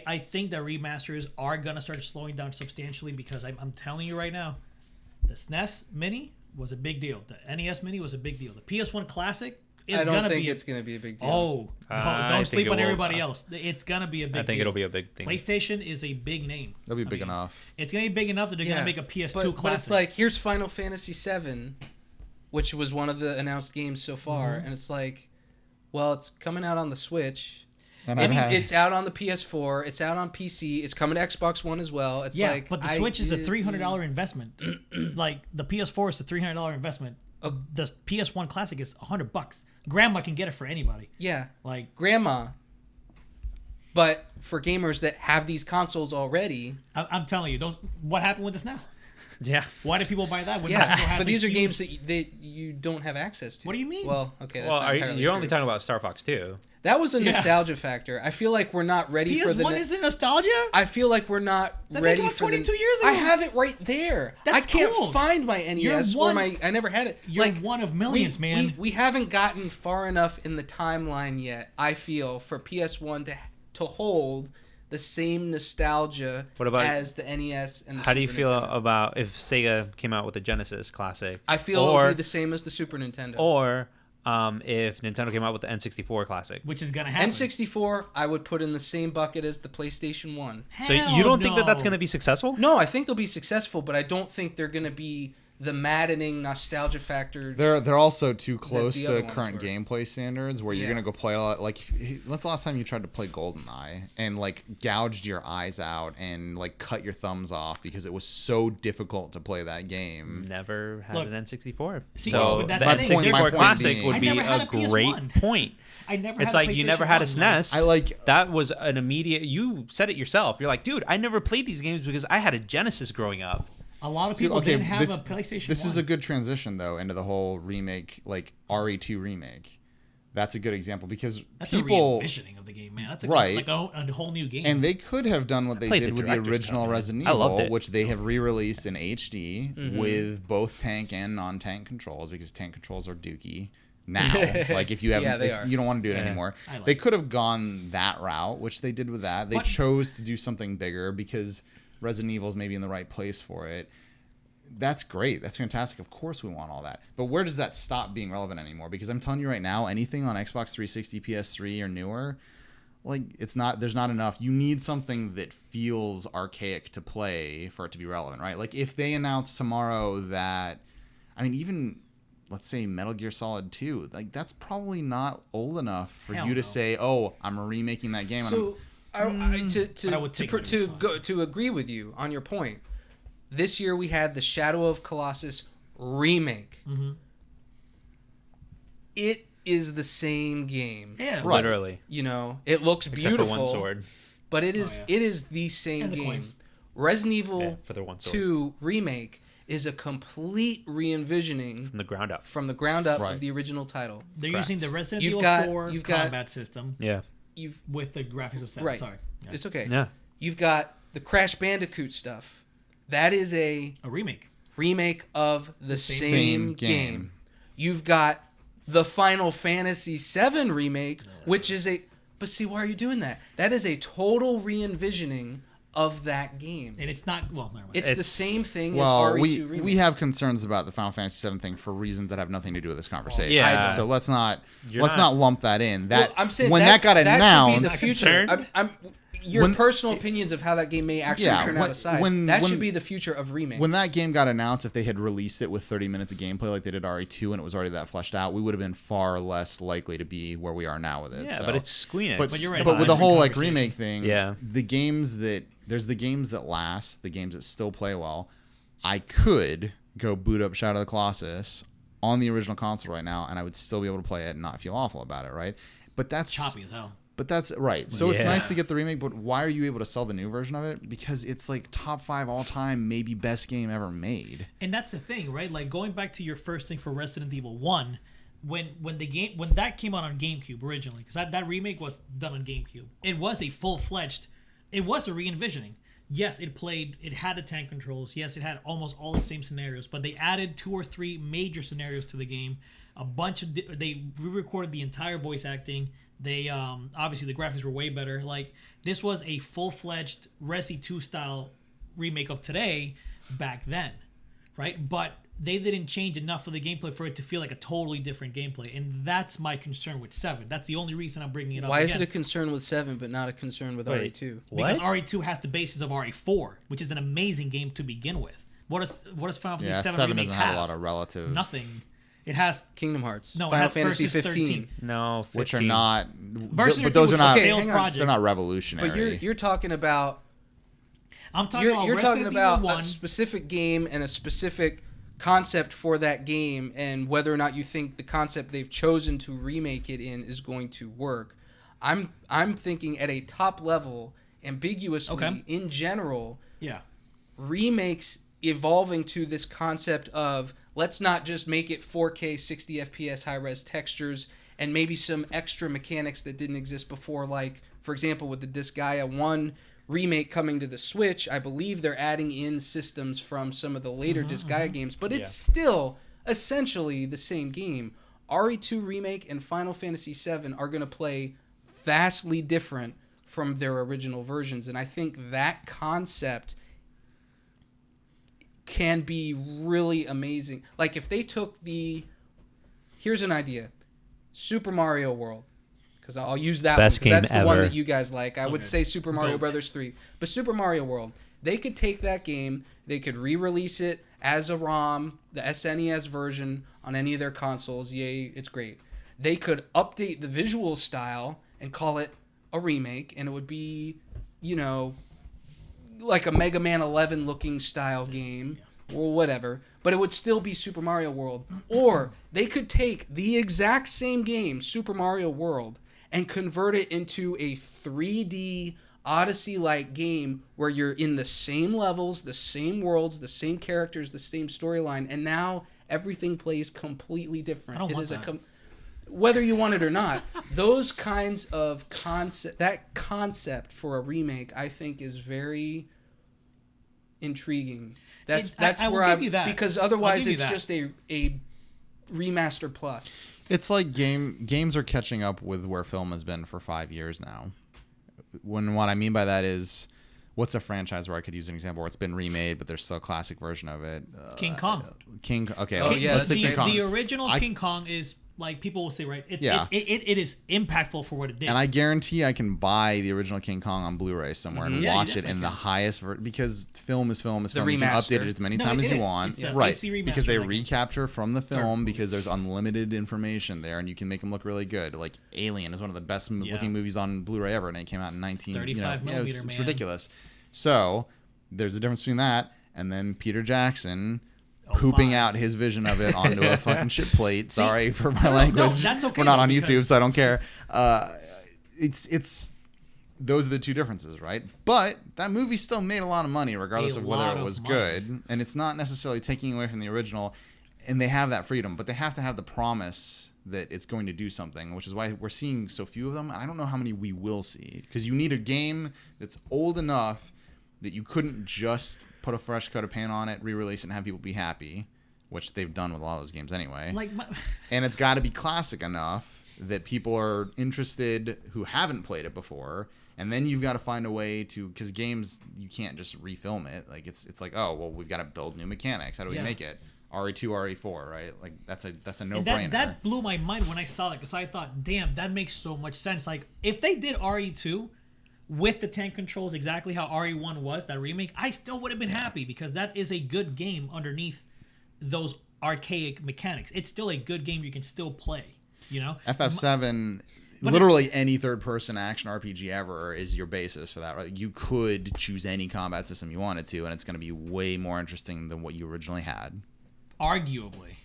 I think that remasters are going to start slowing down substantially, because I'm telling you right now, the SNES Mini was a big deal. The NES Mini was a big deal. The PS1 Classic is going to be... I don't think it's going to be a big deal. Oh, no, don't sleep on everybody else. It's going to be a big deal. I think it'll be a big thing. PlayStation is a big name. It'll be big enough. It's going to be big enough that they're going to make a PS2 Classic. But it's like, here's Final Fantasy VII, which was one of the announced games so far, and it's like, well, it's coming out on the Switch... It's out on the PS4. It's out on PC. It's coming to Xbox One as well. It's like, but the Switch is a $300 investment. Like the PS4 is a $300 investment. The PS1 Classic is $100. Grandma can get it for anybody. Yeah, like grandma. But for gamers that have these consoles already, I'm telling you, what happened with the SNES? Yeah. Why do people buy that? But these are games that you don't have access to. What do you mean? Well, okay, that's not entirely you're true. only talking about Star Fox 2. That was a nostalgia factor. I feel like we're not ready for the... PS1 isn't nostalgia? I feel like we're not ready for 22 years ago. I have it right there. I can't find my NES or my... I never had it. You're one of millions, man. We haven't gotten far enough in the timeline yet, I feel, for PS1 to hold the same nostalgia as the NES and the How do you Super feel Nintendo. about if Sega came out with a Genesis Classic? I feel it would be the same as the Super Nintendo. Or if Nintendo came out with the N64 Classic. Which is going to happen. N64, I would put in the same bucket as the PlayStation 1. So you don't think that that's going to be successful? No, I think they'll be successful, but I don't think they're going to be the maddening nostalgia factor. They're also too close to current were. gameplay standards, where you're gonna go play a lot. Like, when's the last time you tried to play GoldenEye and like gouged your eyes out and like cut your thumbs off because it was so difficult to play that game? Never had an N64. So the that's N64 Classic being, would be a great point. I never it's had like you never had a SNES. That was an immediate. You said it yourself. You're like, dude, I never played these games because I had a Genesis growing up. A lot of people didn't have a PlayStation 1. This is a good transition, though, into the whole remake, like RE2 remake. That's a good example because that's a re-envisioning of the game, man. That's like a whole new game. And they could have done what they did with the original Resident Evil, which they have re-released in HD with both tank and non-tank controls, because tank controls are dookie now. Like if you haven't, if you don't want to do it anymore, they could have gone that route, which they did with that. They chose to do something bigger because Resident Evil's maybe in the right place for it. That's great. That's fantastic. Of course we want all that. But where does that stop being relevant anymore? Because I'm telling you right now, anything on Xbox 360, PS3 or newer, like there's not enough. You need something that feels archaic to play for it to be relevant, right? Like if they announce tomorrow that, I mean, even let's say Metal Gear Solid 2, like that's probably not old enough for you to say, "Oh, I'm remaking that game." So to agree with you on your point, this year we had the Shadow of Colossus remake. It is the same game. Yeah, literally. You know, it looks beautiful. beautiful. For one sword. But it is the same game. Resident Evil 2 remake is a complete re-envisioning from the ground up. Of the original title. They're Correct. using the Resident Evil 4 combat system. Yeah. With the graphics of 7. Right. Sorry. Yeah. It's okay. Yeah. You've got the Crash Bandicoot stuff. That is a remake of the same game. You've got the Final Fantasy VII remake, which is but see, why are you doing that? That is a total re-envisioning of that game. And it's not, well, never mind. It's the same thing as RE2 remake. We have concerns about the Final Fantasy VII thing for reasons that have nothing to do with this conversation. Yeah. So let's not lump that in. I'm saying when that got announced, that should be the future. Your personal opinions of how that game may actually turn out aside, that should be the future of remakes. When that game got announced, if they had released it with 30 minutes of gameplay like they did RE2 and it was already that fleshed out, we would have been far less likely to be where we are now with it. Yeah, so. but it's Squeenix. But you're right. But with the whole like remake thing, there's the games that last, the games that still play well. I could go boot up Shadow of the Colossus on the original console right now, and I would still be able to play it and not feel awful about it, right? But that's choppy as hell. But that's right. So it's nice to get the remake, but why are you able to sell the new version of it? Because it's like top 5 all time, maybe best game ever made. And that's the thing, right? Like going back to your first thing for Resident Evil 1, when that came out on GameCube originally, because that remake was done on GameCube, it was a full-fledged, it was a re-envisioning. Yes, it had the tank controls. Yes, it had almost all the same scenarios, but they added 2 or 3 major scenarios to the game. They re-recorded the entire voice acting. They obviously the graphics were way better. Like this was a full-fledged Resi 2 style remake of today back then, right? But they didn't change enough of the gameplay for it to feel like a totally different gameplay, and that's my concern with 7. That's the only reason I'm bringing it up. Why is it a concern with 7 but not a concern with RE2? Because RE2 has the basis of RE4, which is an amazing game to begin with. What does Final Fantasy 7 doesn't have a lot of relative. Nothing. It has Kingdom Hearts. No, Final it has Fantasy Versus 15. No, 15. Which are not. But those are not. They're not revolutionary. But you're talking about. I'm talking about. You're talking about a specific game and a specific concept for that game, and whether or not you think the concept they've chosen to remake it in is going to work. I'm thinking at a top level, ambiguously in general. Yeah. Remakes evolving to this concept of let's not just make it 4K 60 FPS high-res textures and maybe some extra mechanics that didn't exist before, like for example with the Disgaea 1 remake coming to the Switch. I believe they're adding in systems from some of the later Disgaea games, but it's still essentially the same game. RE2 remake and Final Fantasy VII are going to play vastly different from their original versions, and I think that concept can be really amazing. Like if they took here's an idea, Super Mario World, because I'll use that best one because that's game the one ever. that you guys like. I would say Super Mario Brothers 3, but Super Mario World, they could take that game, they could re-release it as a ROM, the SNES version on any of their consoles. Yay, it's great. They could update the visual style and call it a remake, and it would be, like a Mega Man 11 looking style game or whatever, but it would still be Super Mario World. Or they could take the exact same game, Super Mario World, and convert it into a 3D Odyssey-like game where you're in the same levels, the same worlds, the same characters, the same storyline, and now everything plays completely different. I don't want that. Whether you want it or not, those kinds of concept for a remake, I think, is very intriguing. That's where I give you that. Because otherwise it's just a remaster plus. It's like games are catching up with where film has been for 5 years now. What I mean by that is, what's a franchise where I could use an example where it's been remade, but there's still a classic version of it? King Kong. Let's say King Kong. The original King Kong is, like people will say, right? It is impactful for what it did. And I guarantee I can buy the original King Kong on Blu-ray somewhere and watch it in the highest because film is film is film. You can update it as many times as you want, right? Because they recapture from the film because there's unlimited information there, and you can make them look really good. Like Alien is one of the best looking movies on Blu-ray ever, and it came out in 35 millimeter. It's ridiculous. So there's a difference between that and then Peter Jackson pooping out his vision of it onto a fucking shit plate. Sorry for my language. No, that's okay. We're not on YouTube, so I don't care. It's those are the two differences, right? But that movie still made a lot of money, regardless of whether it was good. And it's not necessarily taking away from the original. And they have that freedom, but they have to have the promise that it's going to do something, which is why we're seeing so few of them. I don't know how many we will see, because you need a game that's old enough that you couldn't just put a fresh coat of paint on it, re-release it, and have people be happy, which they've done with a lot of those games anyway. And it's got to be classic enough that people are interested who haven't played it before. And then you've got to find a way to, because games, you can't just refilm it. Like it's like, oh, well, we've got to build new mechanics. How do we make it? RE2, RE4, right? Like that's a no-brainer. That blew my mind when I saw that, because I thought, damn, that makes so much sense. Like if they did RE2 with the tank controls exactly how RE1 was, that remake, I still would have been happy, because that is a good game underneath those archaic mechanics. It's still a good game you can still play, you know? FF7, literally any third-person action RPG ever is your basis for that, right? You could choose any combat system you wanted to, and it's going to be way more interesting than what you originally had. Arguably,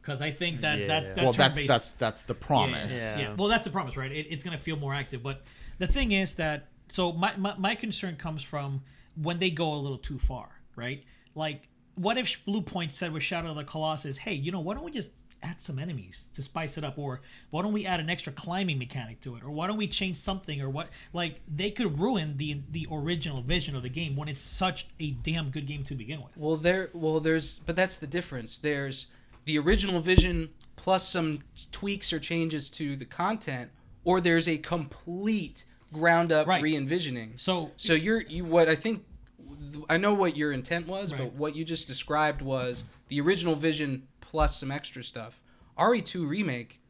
because I think that well, that's the promise. Yeah. Well, that's the promise, right? It's gonna feel more active. But the thing is that, so my concern comes from when they go a little too far, right? Like, what if Blue Point said with Shadow of the Colossus, hey, why don't we just add some enemies to spice it up, or why don't we add an extra climbing mechanic to it, or why don't we change something, or what? Like, they could ruin the original vision of the game when it's such a damn good game to begin with. But that's the difference. There's the original vision plus some tweaks or changes to the content, or there's a complete ground up re-envisioning. So what I think, I know what your intent was, but what you just described was the original vision plus some extra stuff. RE2 Remake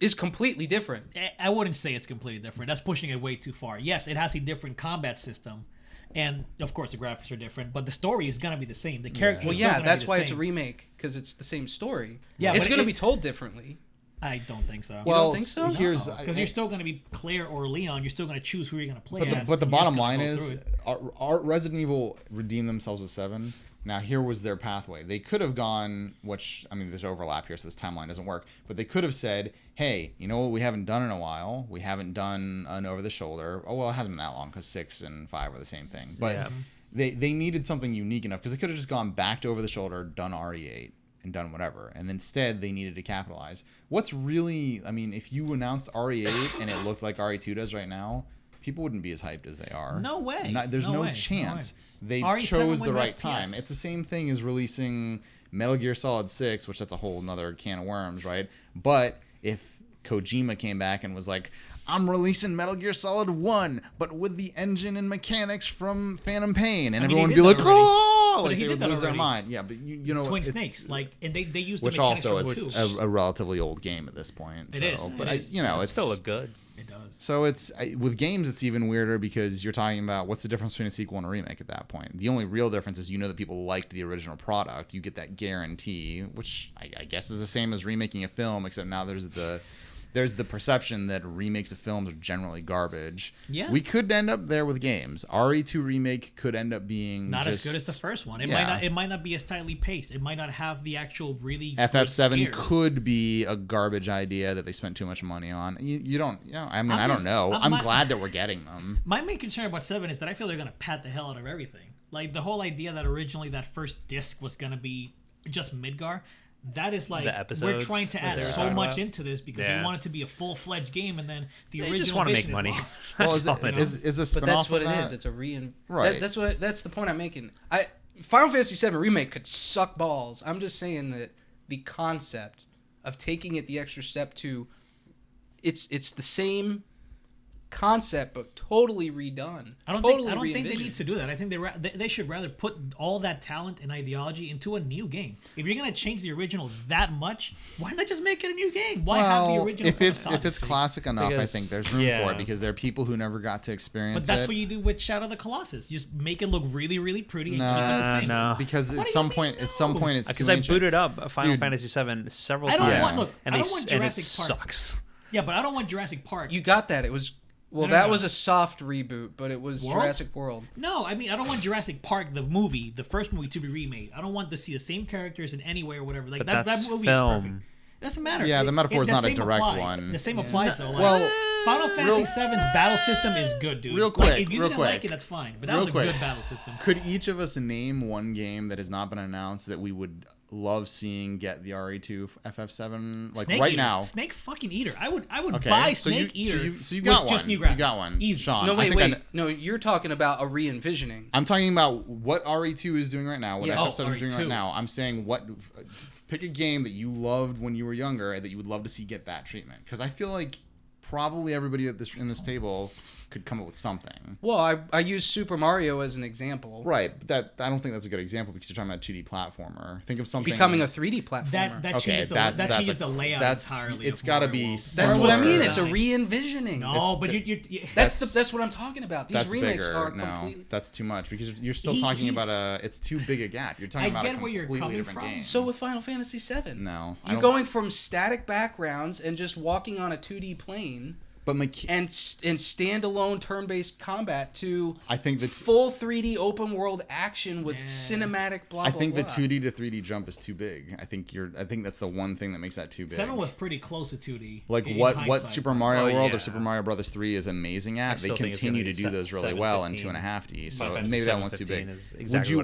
is completely different. I wouldn't say it's completely different. That's pushing it way too far. Yes, it has a different combat system, and of course the graphics are different, but the story is going to be the same. The characters that's why it's a remake, because it's the same story. Yeah, it's going to be told differently. I don't think so. Well, you don't think so? Here's because you're still going to be Claire or Leon. You're still going to choose who you're going to play as. But the bottom line is, our Resident Evil redeemed themselves with 7. Now, here was their pathway. They could have gone, which, I mean, there's overlap here, so this timeline doesn't work. But they could have said, hey, you know what we haven't done in a while? We haven't done an over-the-shoulder. Oh, well, it hasn't been that long, because 6 and 5 are the same thing. But they needed something unique enough, because they could have just gone back to over-the-shoulder, done RE8, and done whatever. And instead, they needed to capitalize. What's really, I mean, if you announced RE8 and it looked like RE2 does right now, people wouldn't be as hyped as they are. No way. There's no chance. They chose the right time. It's the same thing as releasing Metal Gear Solid 6, which that's a whole nother can of worms, right? But if Kojima came back and was like, I'm releasing Metal Gear Solid 1, but with the engine and mechanics from Phantom Pain, and everyone would be like, oh, like they would lose their mind. Yeah, but you know, Twin Snakes, like, and they used which the mechanics also from is two. a relatively old game at this point. It is, but it it's still look good. It does. So with games, it's even weirder, because you're talking about what's the difference between a sequel and a remake at that point. The only real difference is that people liked the original product. You get that guarantee, which I guess is the same as remaking a film, except now there's the perception that remakes of films are generally garbage. Yeah. We could end up there with games. RE2 Remake could end up being not as good as the first one. It might not be as tightly paced. It might not have the actual really FF7 could be a garbage idea that they spent too much money on. I don't know. I'm glad that we're getting them. My main concern about 7 is that I feel they're going to pat the hell out of everything. Like, the whole idea that originally that first disc was going to be just Midgar, that is like, we're trying to add so much into this because we want it to be a full-fledged game, and then the original just want to make money. Well, is a spin-off? But that's what of it that? is. It's a right. That's the point I'm making. Final Fantasy VII Remake could suck balls. I'm just saying that the concept of taking it the extra step to, it's the same concept but totally redone. I don't think they need to do that. I think they should rather put all that talent and ideology into a new game. If you're gonna change the original that much, why not just make it a new game? Why have the original? If it's classic enough, I think there's room for it, because there are people who never got to experience it. But that's what you do with Shadow of the Colossus. Just make it look really, really pretty. No, because at some point it's because I booted up Final Fantasy VII several times, and it sucks. Yeah, but I don't want Jurassic Park. You got that? It was. Well, that was a soft reboot, but it was Jurassic World. No, I mean, I don't want Jurassic Park, the movie, the first movie, to be remade. I don't want to see the same characters in any way or whatever. Like, that movie is perfect. It doesn't matter. Yeah, the metaphor is not a direct one. The same applies, though. Well, Final Fantasy VII's battle system is good, dude. Real quick, if you didn't like it, that's fine. But that was a good battle system. Could each of us name one game that has not been announced that we would love seeing get the RE2 FF7 like Snake right Eater. now? Snake fucking Eater. I would buy Snake Eater. So you got one. Just new graphics. You got one. Easy. Sean. No, wait. No, you're talking about a re-envisioning. I'm talking about what RE2 is doing right now, what FF7 is doing RE2. right now. I'm saying pick a game that you loved when you were younger that you would love to see get that treatment. Because I feel like probably everybody in this table could come up with something. Well, I use Super Mario as an example. Right, but I don't think that's a good example because you're talking about a 2D platformer. Think of something becoming a 3D platformer. That changes the layout entirely. It's got to be. That's what I mean. It's a re-envisioning. No, but that's what I'm talking about. These remakes bigger. are completely. No, that's too much because you're still talking about it's too big a gap. You're talking about a completely different game. So with Final Fantasy VII, no, you're going from static backgrounds and just walking on a 2D plane. But and standalone turn-based combat to full 3D open world action with cinematic blah blah. I think the 2D to 3D jump is too big. I think that's the one thing that makes that too big. 7 was pretty close to 2D. Like what Super Mario World or Super Mario Brothers 3 is amazing at. They continue to do those really well in 2.5D. So maybe that one's too big.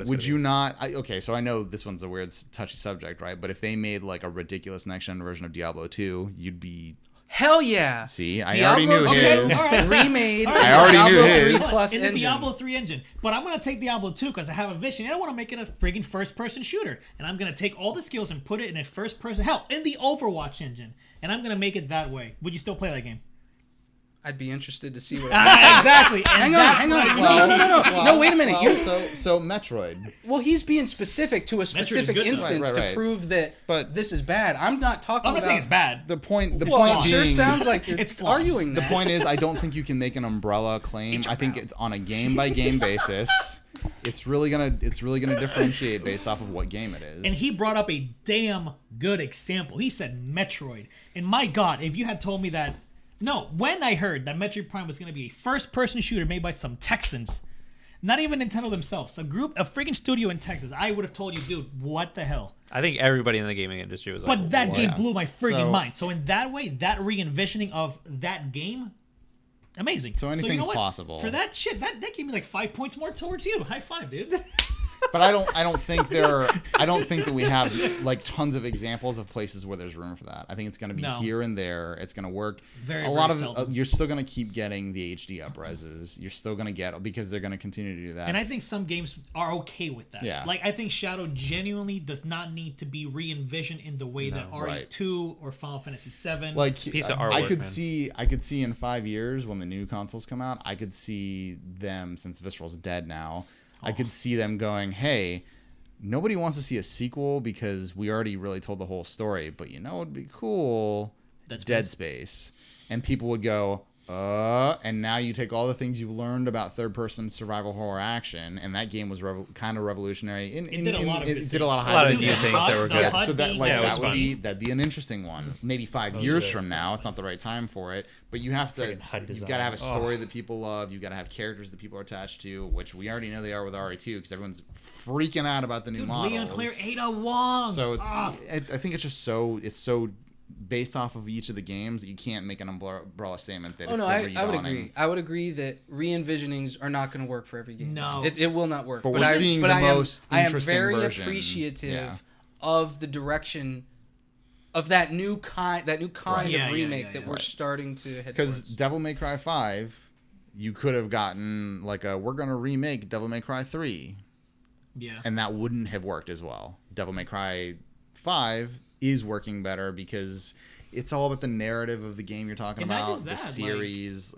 Would you not? Okay, so I know this one's a weird touchy subject, right? But if they made like a ridiculous next-gen version of Diablo 2, you'd be. Hell yeah! See, I already knew his. Remade. I already knew his. In the Diablo 3 engine. But I'm going to take Diablo 2 because I have a vision. And I want to make it a friggin' first-person shooter. And I'm going to take all the skills and put it in a first-person... Hell, in the Overwatch engine. And I'm going to make it that way. Would you still play that game? I'd be interested to see what. Exactly. Hang on. No, wait a minute. So Metroid. Well, he's being specific to a specific instance to prove that this is bad. I'm not talking. I'm not saying it's bad. The point it being, sure sounds like you're arguing that. The point is, I don't think you can make an umbrella claim. I think it's on a game by game basis. It's really gonna differentiate based off of what game it is. And he brought up a damn good example. He said Metroid, and my God, if you had told me that. No, when I heard that Metroid Prime was going to be a first-person shooter made by some Texans, not even Nintendo themselves, a friggin' studio in Texas, I would have told you, dude, what the hell? I think everybody in the gaming industry was like, but that game blew my friggin' mind. So in that way, that re-envisioning of that game, amazing. So anything's possible. For that shit, that gave me like 5 points more towards you. High five, dude. But I don't think that we have like tons of examples of places where there's room for that. I think it's going to be here and there. It's going to work. You're still going to keep getting the HD up-reses. You're still going to get because they're going to continue to do that. And I think some games are okay with that. Yeah. Like I think Shadow genuinely does not need to be re-envisioned in the way that RE2 or Final Fantasy VII. Like piece of artwork, I could see in 5 years when the new consoles come out, I could see them, since Visceral's dead now. I could see them going, hey, nobody wants to see a sequel because we already really told the whole story. But you know what would be cool? Dead Space. And people would go, and now you take all the things you've learned about third-person survival horror action, and that game was kind of revolutionary. It did a lot of new things that were good. Yeah, so that'd be an interesting one. Maybe 5 years from now, it's not the right time for it, but you've got to have a story that people love. You've got to have characters that people are attached to, which we already know they are with RE2 because everyone's freaking out about the new models. Leon Claire E01. So I think it's just so based off of each of the games, you can't make an umbrella statement that I would agree. I would agree that re-envisionings are not going to work for every game. No, it will not work. But we're seeing the most interesting version. I am very appreciative of the direction of that new kind of remake that we're starting to head towards. Because Devil May Cry 5, you could have gotten like we're going to remake Devil May Cry 3. Yeah. And that wouldn't have worked as well. Devil May Cry 5 is working better because it's all about the narrative of the game you're talking about, the series.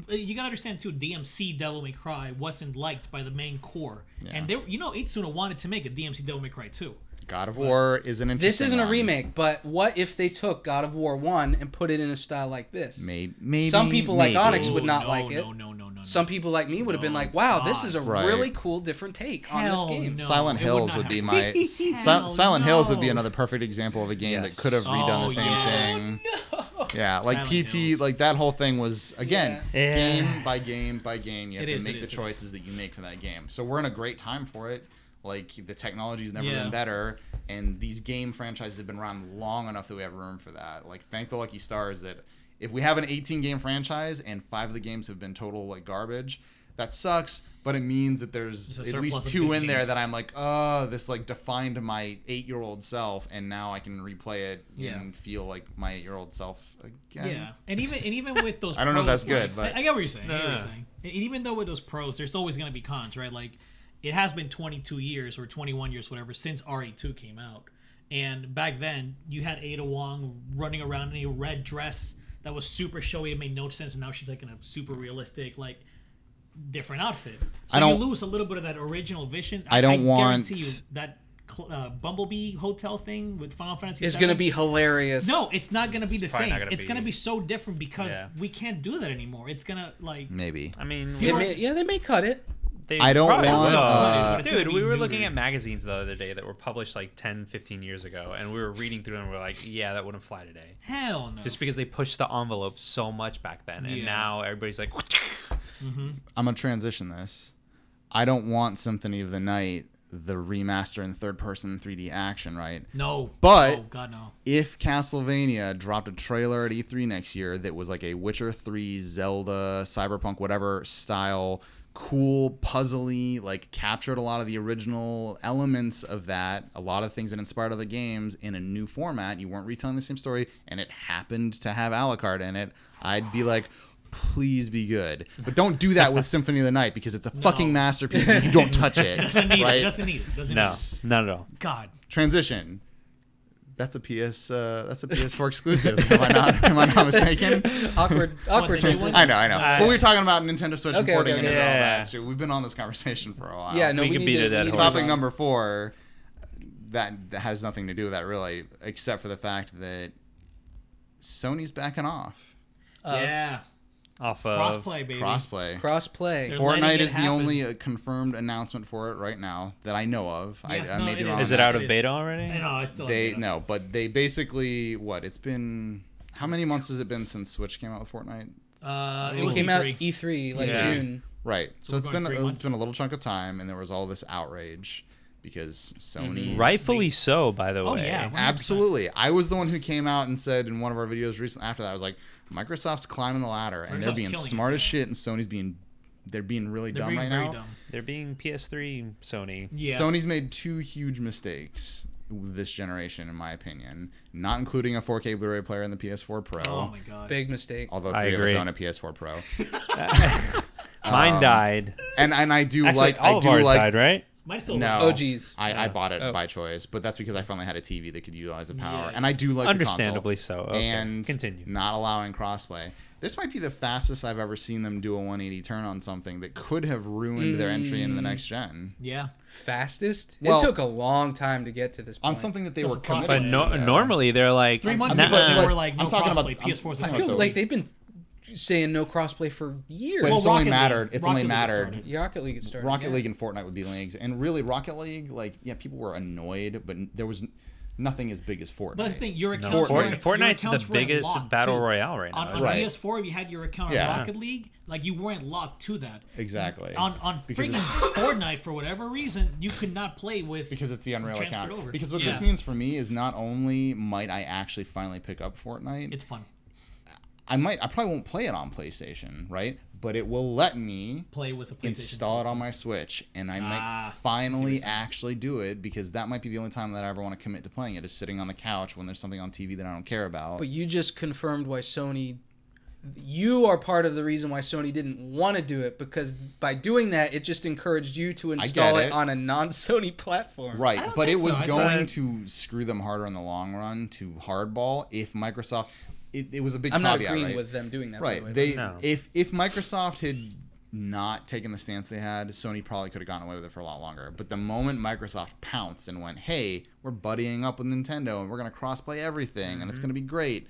You gotta understand too. DMC Devil May Cry wasn't liked by the main core, and Itsuna wanted to make a DMC Devil May Cry 2. God of War is an interesting. This isn't a remake, but what if they took God of War 1 and put it in a style like this? Maybe some people like Onyx would not like it. No. Some people like me would have been like, "Wow, this is a really cool, different take on this game." No, Silent Hills would be my Silent Hills would be another perfect example of a game that could have redone the same thing. No. Yeah, like Silent PT, Hills. Like that whole thing was again game by game by game. You have to make the choices that you make for that game. So we're in a great time for it. Like the technology's never been better, and these game franchises have been around long enough that we have room for that. Like thank the lucky stars that if we have an 18 game franchise and 5 of the games have been total like garbage, that sucks. But it means that there's at least 2 in there that I'm like, oh, this like defined my 8-year-old self, and now I can replay it and feel like my 8-year-old self again. Yeah, and even with those, I don't know if that's good, but I get what you're saying. And even though with those pros, there's always going to be cons, right? Like, it has been 22 years or 21 years, whatever, since RE2 came out, and back then you had E01 running around in a red dress that was super showy. It made no sense, and now she's like in a super realistic like different outfit. So you lose a little bit of that original vision. I guarantee you that Bumblebee hotel thing with Final Fantasy is going to be hilarious. No, it's not going to be the same. It's going to be so different because we can't do that anymore. It's going to like maybe. I mean, they may cut it. I don't want... Dude, we were looking at magazines the other day that were published like 10, 15 years ago, and we were reading through them and we were like, yeah, that wouldn't fly today. Hell no. Just because they pushed the envelope so much back then, and now everybody's like... I'm going to transition this. I don't want Symphony of the Night, the remaster in third-person 3D action, right? No. But oh, God, no. If Castlevania dropped a trailer at E3 next year that was like a Witcher 3, Zelda, Cyberpunk, whatever style... cool, puzzly, like captured a lot of the original elements of that, a lot of things that inspired other games in a new format. You weren't retelling the same story, and it happened to have a la carte in it. I'd be like, please be good. But don't do that with Symphony of the Night because it's a fucking masterpiece and you don't touch it. It doesn't need right? it. Doesn't need it. No, not at all. God. Transition. That's a PS4 exclusive. Am I not mistaken? Awkward transition. I know. But we were talking about Nintendo Switch importing and all that. We've been on this conversation for a while. Yeah, no, we can beat it at topic number 4. That has nothing to do with that really, except for the fact that Sony's backing off. Off of Crossplay, baby. Crossplay. Fortnite is the only confirmed announcement for it right now that I know of. I may be wrong. Is it out of beta already? No, it's still No, but they basically it's been how many months has it been since Switch came out with Fortnite? It came out E3 June. Right. So it's been a little chunk of time, and there was all this outrage because Sony rightfully so, by the way. Oh yeah, 100%. Absolutely. I was the one who came out and said in one of our videos recently after that, I was like, Microsoft's climbing the ladder, and they're being smart as shit, and Sony's being really dumb right now. Dumb. They're being PS3 Sony. Yeah. Sony's made 2 huge mistakes this generation, in my opinion, not including a 4K Blu-ray player in the PS4 Pro. Oh my god, big mistake. Although 3 of us own a PS4 Pro. Mine died, and I do actually, all of ours died, right? Mine's still no. Oh geez, I bought it by choice, but that's because I finally had a TV that could utilize the power, and I do like understandably the console. so. Okay. And continue. Not allowing crossplay. This might be the fastest I've ever seen them do a 180 turn on something that could have ruined their entry into the next gen. Yeah. Fastest? Well, it took a long time to get to this point. On something that they were committed but to. Normally they're like 3 months ago they were like, no crossplay, PS4's I feel like they've been saying no crossplay for years. But it's only mattered. Rocket League started. Rocket League and Fortnite would be leagues, and really Rocket League, people were annoyed, but there was nothing as big as Fortnite. But I think your account Fortnite's the biggest battle royale right now. On PS4, if you had your account on Rocket League, like you weren't locked to that. Exactly. On freaking Fortnite, for whatever reason, you could not play with because it's the Unreal account. Over. Because what this means for me is not only might I actually finally pick up Fortnite, it's fun. I probably won't play it on PlayStation, right? But it will let me play with a PlayStation, install it on my Switch, and I might finally actually do it because that might be the only time that I ever want to commit to playing it is sitting on the couch when there's something on TV that I don't care about. But you just confirmed why you are part of the reason why Sony didn't want to do it, because by doing that, it just encouraged you to install it on a non-Sony platform. Right, but it was going to screw them harder in the long run to hardball if Microsoft... It was a big caveat, I'm not agreeing right? with them doing that. Right. By the way, if Microsoft had not taken the stance they had, Sony probably could have gotten away with it for a lot longer. But the moment Microsoft pounced and went, hey, we're buddying up with Nintendo and we're going to crossplay everything and it's going to be great,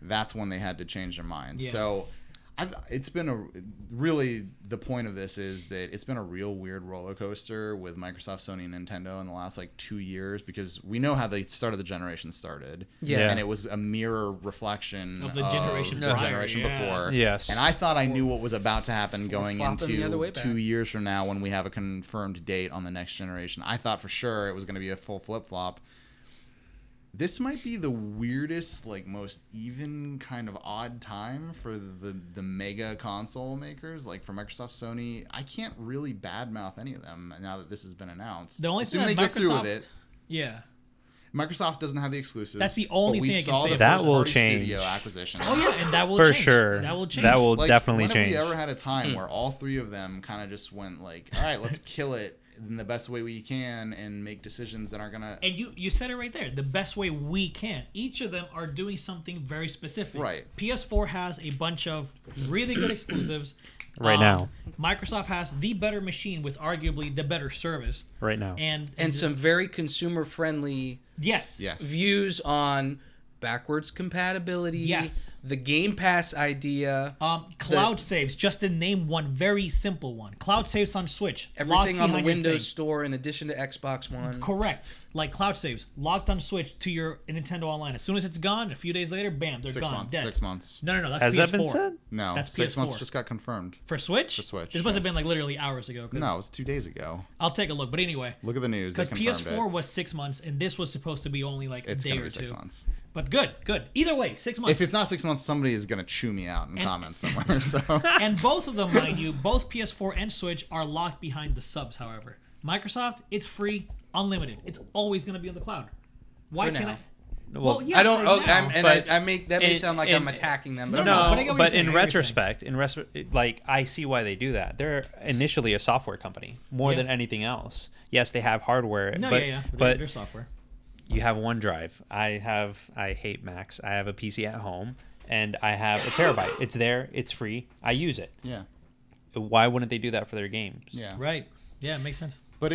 that's when they had to change their minds. Yeah. So it's been really the point of this is that it's been a real weird roller coaster with Microsoft, Sony, and Nintendo in the last 2 years, because we know how the start of the generation started. Yeah. And it was a mirror reflection of the generation before. Yes. And I thought I knew what was about to happen going into 2 years from now when we have a confirmed date on the next generation. I thought for sure it was going to be a full flip-flop. this might be the weirdest, like most even kind of odd time for the mega console makers, like for Microsoft, Sony. I can't really badmouth any of them now that this has been announced. The only thing they that get through with Microsoft- it. Yeah. Microsoft doesn't have the exclusives. That's the only but thing I we can saw say. the That first will party change. studio acquisition. Oh yeah, and that will For change. sure. That will change. That will Like, definitely when change. have we ever had a time where all three of them kind of just went like, all right, let's kill it in the best way we can and make decisions that aren't gonna. And you said it right there. The best way we can. Each of them are doing something very specific. Right. PS4 has a bunch of really good exclusives. Right now. Microsoft has the better machine with arguably the better service. Right now. And some very consumer friendly yes. views on backwards compatibility. Yes. The Game Pass idea. Cloud saves, just to name one very simple one. Cloud saves on Switch. Everything locked on the behind your Windows thing. Store in addition to Xbox One. Correct. Like cloud saves, locked on Switch to your Nintendo Online. As soon as it's gone, a few days later, bam, they're 6 gone. months. Dead. 6 months. No. That's Has PS4. that been said? No, That's 6 months PS4. just got confirmed. For Switch? For Switch, This must have been yes. like literally hours ago. 'Cause No, it was 2 days ago. I'll take a look. But anyway, Look at the news. They because confirmed PS4 it. was 6 months, and this was supposed to be only like It's a day gonna or be 6 two. months. But good. Either way, 6 months. If it's not 6 months, somebody is gonna chew me out in comments somewhere. So And both of them, mind you, both PS4 and Switch are locked behind the subs, however. Microsoft, it's free, unlimited. It's always going to be on the cloud. Why For can't now. I? Well, yeah, I don't. for Oh, now. I make that may sound like I'm attacking them, but No, I'm but I not. get what But you're in saying, retrospect, like I see why they do that. They're initially a software company more than anything else. Yes, they have hardware, No, but yeah. but They're software. you have OneDrive. I hate Macs. I have a PC at home and I have a terabyte. It's there. It's free. I use it. yeah, Why wouldn't they do that for their games? yeah. Right. Yeah, it makes sense. But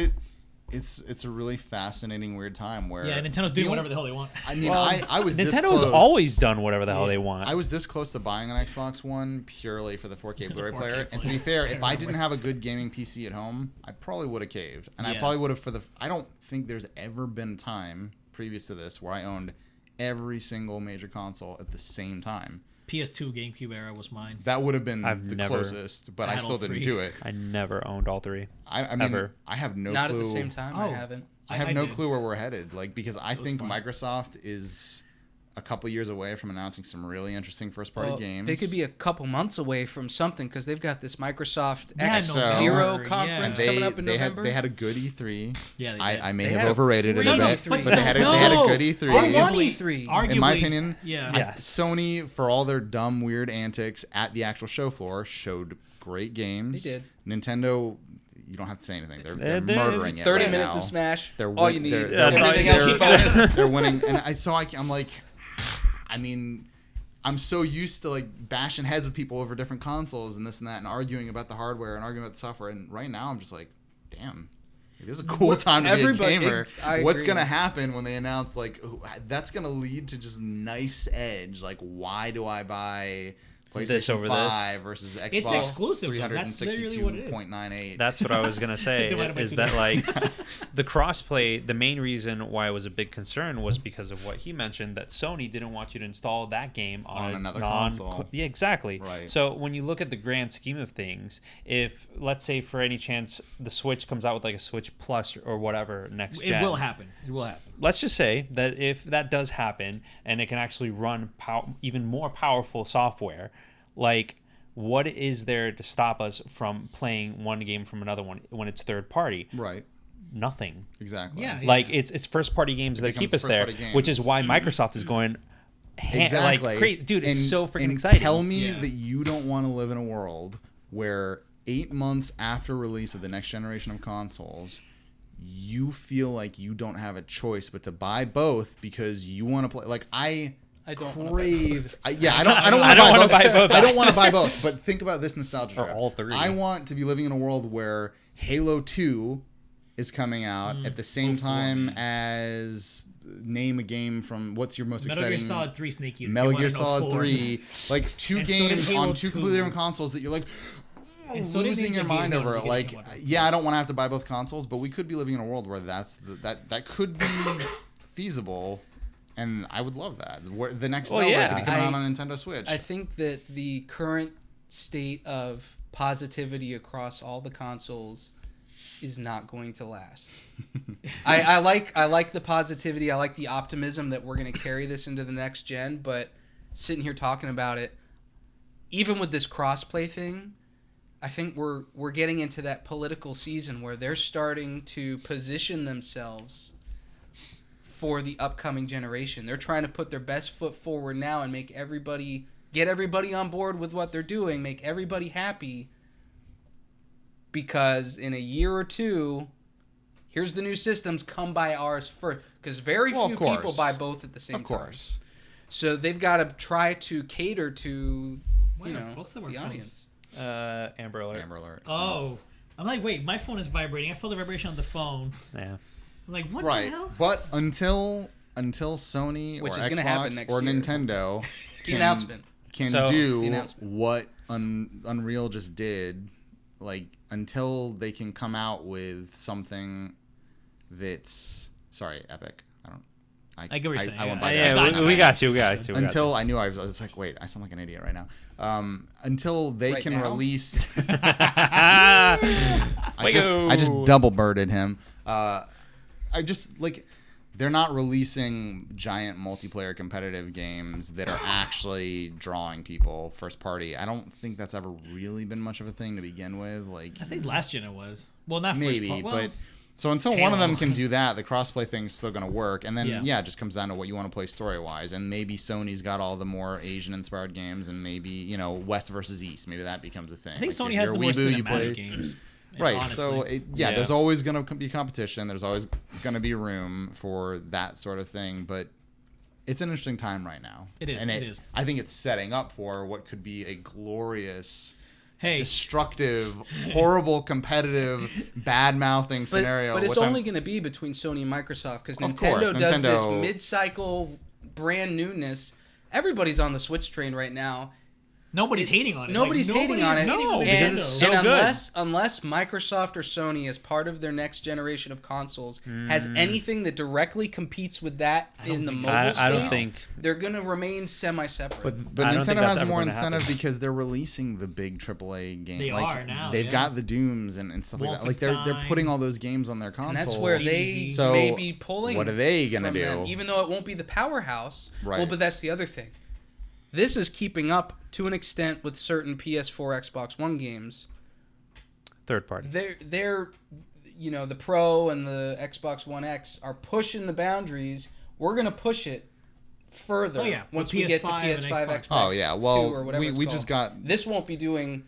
it's a really fascinating, weird time where Yeah, Nintendo's doing whatever the hell they want. I mean, I was this Nintendo's close. always done whatever the hell they want. I was this close to buying an Xbox One purely for the 4K Blu-ray 4K player. And to be fair, if I didn't have a good gaming PC at home, I probably would have caved. And I Yeah. probably would have I don't think there's ever been a time previous to this where I owned every single major console at the same time. PS2 GameCube era was mine. That would have been I've the never- closest, but I I had still all didn't three. do it. I never owned all three. I mean, Ever. I have no Not clue. at the same time. I Oh. haven't. I have I no did. clue where we're headed. Like, because I think fun. Microsoft is a couple years away from announcing some really interesting first-party Well, games. they could be a couple months away from something because they've got this Microsoft Yeah, X00 November, conference And coming up in they November. Had a good E3. Yeah, they did. I may They have had a overrated it a great bit, E3. but they had a No! good E3. I want Arguably- E3. Arguably, In my opinion, yeah. Yes. Sony, for all their dumb, weird antics at the actual show floor, showed great games. They did. Nintendo, you don't have to say anything. They're They're- murdering it 30 right minutes now. of Smash. They're all you win- need. they're- Everything they're- else is bonus. They're winning, and I'm like, I mean, I'm so used to like bashing heads with people over different consoles and this and that, and arguing about the hardware and arguing about the software. And right now, I'm just like, damn, this is a cool time to be a Everybody- gamer. I What's agree. gonna happen when they announce like that's gonna lead to just knife's edge? Like, why do I buy This PlayStation over 5 versus Xbox? It's exclusive, though. That's literally what it is. 362.98. That's what I was gonna say. Divided by Is 2. that like the crossplay? The main reason why it was a big concern was because of what he mentioned, that Sony didn't want you to install that game on another console. Yeah, exactly. Right. So when you look at the grand scheme of things, if let's say for any chance the Switch comes out with like a Switch Plus or whatever next It gen, will happen. It will happen. let's just say that if that does happen and it can actually run even more powerful software, like what is there to stop us from playing one game from another one when it's third party? Right. Nothing. Exactly. Yeah. Like it's first party games that keep us becomes there, first-party which is games. why Microsoft is going Exactly. like crazy. Dude, it's And- so freaking and exciting. Tell me Yeah. that you don't want to live in a world where 8 months after release of the next generation of consoles, you feel like you don't have a choice but to buy both because you want to play. Like I don't wanna buy crave. I don't I want don't wanna to buy both. I don't want to buy both. But think about this nostalgia Or trip. all three. I want to be living in a world where Halo 2 is coming out at the same time as name a game from what's your most Metal Gear exciting Solid 3 Snake Eater. Metal You Gear wanna know Solid 4. 3, like two And so did games Halo on two 2. completely different consoles that you're like And so did losing your Ninja mind Gaiden over. when we Like, get to it. yeah, I don't want to have to buy both consoles, but we could be living in a world where that could be feasible, and I would love that. Where the next Well, Zelda yeah. could be coming out on Nintendo Switch. I think that the current state of positivity across all the consoles is not going to last. I like the positivity. I like the optimism that we're going to carry this into the next gen. But sitting here talking about it, even with this crossplay thing, I think we're getting into that political season where they're starting to position themselves for the upcoming generation. They're trying to put their best foot forward now and get everybody on board with what they're doing, make everybody happy. Because in a year or two, here's the new systems, come buy ours first. Because very few people buy both at the same time. Of course. So they've got to try to cater to, the audience. Amber Alert. Amber Alert. Oh. I'm like, wait, my phone is vibrating. I feel the vibration on the phone. Yeah. I'm like, what the hell? But until Sony or Xbox or Nintendo can do what Unreal just did, like, until they can come out with something that's Epic. I get what you're saying. I went by that. We got to. Until I knew I was like, wait, I sound like an idiot right now. Until they can release. I just double birded him. I just like, they're not releasing giant multiplayer competitive games that are actually drawing people first party. I don't think that's ever really been much of a thing to begin with. Like, I think last gen it was. Well, not maybe, first but so until Halo. one of them can do that, the crossplay thing's still going to work. And then it just comes down to what you want to play story wise. And maybe Sony's got all the more Asian inspired games, and maybe West versus East. Maybe that becomes a thing. I think Sony has the more cinematic games. Right, honestly. so there's always going to be competition. There's always going to be room for that sort of thing, but it's an interesting time right now. It is, and it is. I think it's setting up for what could be a glorious, destructive, horrible, competitive, bad-mouthing scenario. But it's only going to be between Sony and Microsoft, because Nintendo does this mid-cycle brand newness. Everybody's on the Switch train right now. Nobody's hating on it. Nobody's hating on it. No, and so unless Microsoft or Sony, as part of their next generation of consoles, has anything that directly competes with that in the mobile space, they're going to remain semi-separate. But Nintendo has more incentive because they're releasing the big AAA games. They are now. They've got the Dooms and stuff like that. Like they're putting all those games on their console. And that's where they may be pulling. What are they going to do? Them, even though it won't be the powerhouse. Right. Well, but that's the other thing. This is keeping up to an extent with certain PS4, Xbox One games. Third party. They're the Pro and the Xbox One X are pushing the boundaries. We're going to push it further once we get to PS5, Xbox. Oh yeah, well, 2 or whatever we just got. This won't be doing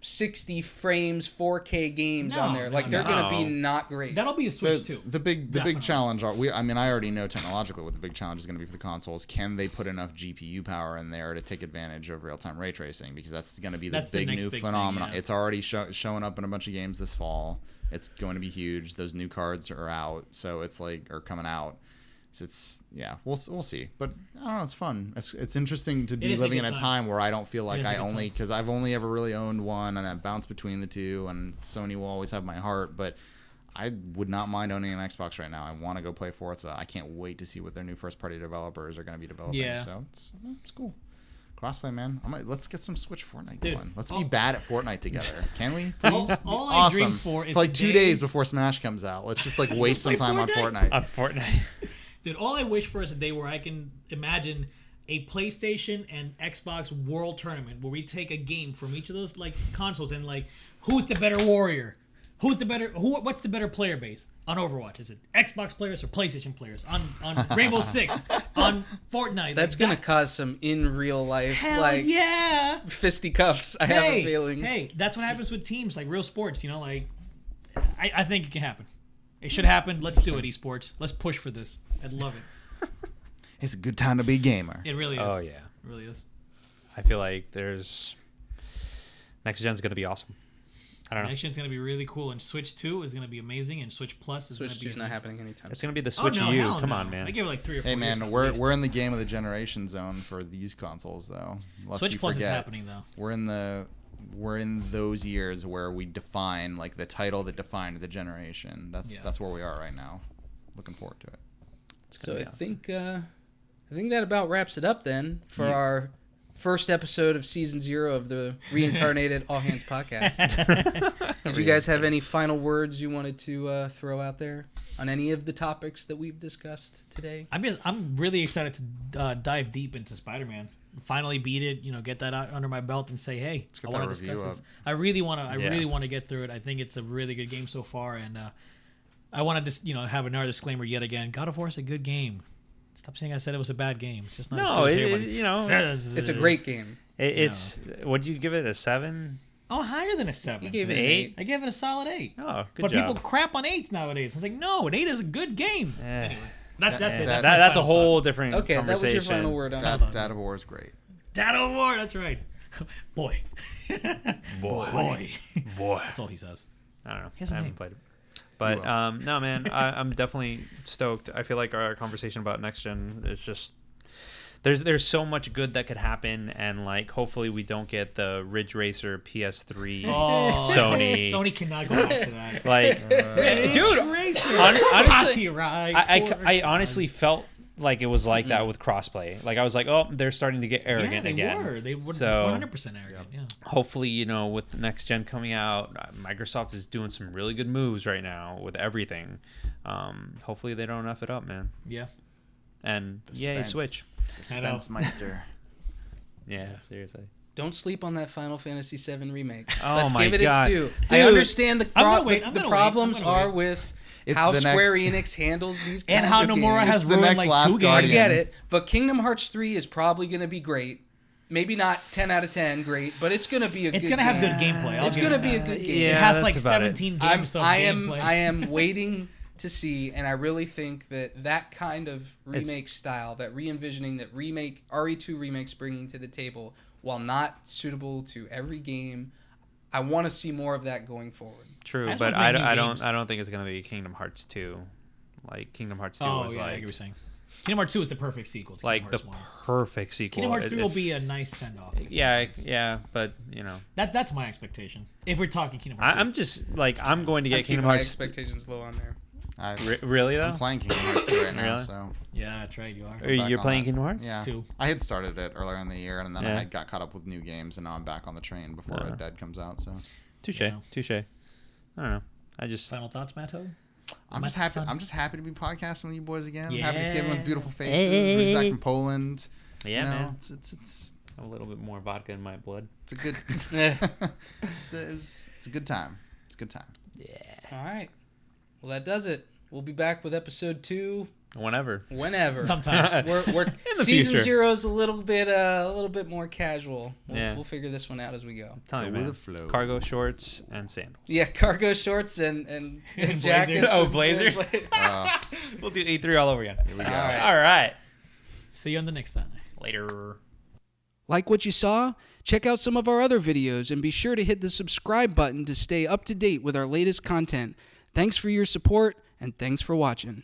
60 frames 4K games on there. They're going to be not great. That'll be a Switch too. The big challenge I already know technologically what the big challenge is going to be for the consoles. Can they put enough GPU power in there to take advantage of real-time ray tracing? Because that's going to be the big new phenomenon. It's already showing up in a bunch of games this fall. It's going to be huge. Those new cards are out, so it's are coming out. It's we'll see, but I don't know, it's fun. It's interesting to be living in a time where I don't feel like because I've only ever really owned one, and I bounce between the two, and Sony will always have my heart, but I would not mind owning an Xbox right now. I want to go play Forza. I can't wait to see what their new first party developers are going to be developing. So it's cool. Crossplay, man. Let's get some Switch Fortnite going. Let's be bad at Fortnite together. Can we? Please? All awesome. I dream for is like 2 days before Smash comes out. Let's just waste some time on Fortnite. On Fortnite. Dude, all I wish for is a day where I can imagine a PlayStation and Xbox World Tournament where we take a game from each of those consoles and who's the better warrior? What's the better player base on Overwatch? Is it Xbox players or PlayStation players? On Rainbow Six, on Fortnite. That's gonna cause some in real life fisticuffs. I have a feeling. Hey, that's what happens with teams real sports. I think it can happen. It should happen. Let's do it, esports. Let's push for this. I'd love it. It's a good time to be a gamer. It really is. Oh yeah, it really is. I feel like next gen's gonna be awesome. I don't know. Next gen's gonna be really cool, and Switch 2 is gonna be amazing, and Switch Plus is gonna be. Switch 2 is not happening anytime. It's gonna be the Switch U. Come on, man. I give it 3 or 4 Hey man, years we're in the game of the generation zone for these consoles though. Switch Plus is happening though. We're in those years where we define the title that defined the generation. That's where we are right now. Looking forward to it. So I think that about wraps it up then for our first episode of season 0 of the Reincarnated All Hands podcast. Did you guys have any final words you wanted to throw out there on any of the topics that we've discussed today? I'm really excited to dive deep into Spider-Man. Finally beat it, get that out under my belt and say, hey, I want to discuss this. I really want to get through it. I think it's a really good game so far, and I want to just have another disclaimer yet again. God of War is a good game. Stop saying I said it was a bad game. It's just not as good as everybody says. It's a great game. Would you give it a 7? Oh, higher than a 7. You gave it an 8. I gave it a solid 8. Oh, good job. But people crap on 8s nowadays. I was like, no, an 8 is a good game. Anyway, that's it. That's a whole different conversation. That was your final word on it. Dad of War is great. Dad of War, that's right. Boy. That's all he says. I don't know. I haven't played it. But no, man, I'm definitely stoked. I feel like our conversation about next gen is just there's so much good that could happen, and like hopefully we don't get the Ridge Racer PS3 Sony. Sony cannot go back to that. Like, dude, Racer. honestly, I honestly felt like it was like that with Crossplay. Like I was like, oh, they're starting to get arrogant again. They were 100% arrogant. Yeah. Hopefully, with the next gen coming out, Microsoft is doing some really good moves right now with everything. Hopefully they don't F it up, man. Yeah. And yay, Switch. Spence Meister. Yeah, seriously. Don't sleep on that Final Fantasy VII remake. Oh Let's my give it God. its due. Dude, I understand the problems are wait. with It's how the Square next- Enix handles these And kinds how of Nomura games. has It's the ruined next like Last 2 Guardian. I games. get it, but Kingdom Hearts 3 is probably going to be great. Maybe not 10 out of 10 great, but it's going to be a good game. It's going to have good gameplay. It's going to be a good game. Yeah, it has that's like about 17 games of gameplay. I am waiting to see, and I really think that kind of remake style, that re-envisioning, that RE2 remakes bringing to the table, while not suitable to every game, I want to see more of that going forward. True, but I don't think it's gonna be Kingdom Hearts 2. Like Kingdom Hearts 2 was I like get what you're saying. Kingdom Hearts 2 is the perfect sequel to Kingdom Hearts 1. Perfect sequel. Kingdom Hearts 3 will be a nice send-off. Yeah, but that's my expectation. If we're talking Kingdom Hearts 2. I'm just like I'm going to get Kingdom my Hearts. expectations low on there. Really though? I'm playing Kingdom Hearts 2 right now, Really? so Yeah, that's right. You are. You're playing Kingdom Hearts? yeah. 2. I had started it earlier in the year, and then Yeah. I got caught up with new games, and now I'm back on the train before Red Dead comes out. So Touche. Yeah. I don't know. I just Final thoughts, Matto? I'm just happy to be podcasting with you boys again. I'm Yeah. happy to see everyone's beautiful faces. Rudy's back from Poland. man. It's A little bit more vodka in my blood. a good. it's a good time. It's a good time. Yeah. All right. Well, that does it. We'll be back with episode 2 Whenever. Sometime. We're In the season future. 0 is a little bit more casual. We'll figure this one out as we go. Tell me, Go man. with the flow. Cargo shorts and sandals. Yeah, cargo shorts and jackets. Oh, and- blazers? Uh, We'll do E3 all over again. here we go. All right. See you on the next time. Later. Like what you saw? Check out some of our other videos and be sure to hit the subscribe button to stay up to date with our latest content. Thanks for your support and thanks for watching.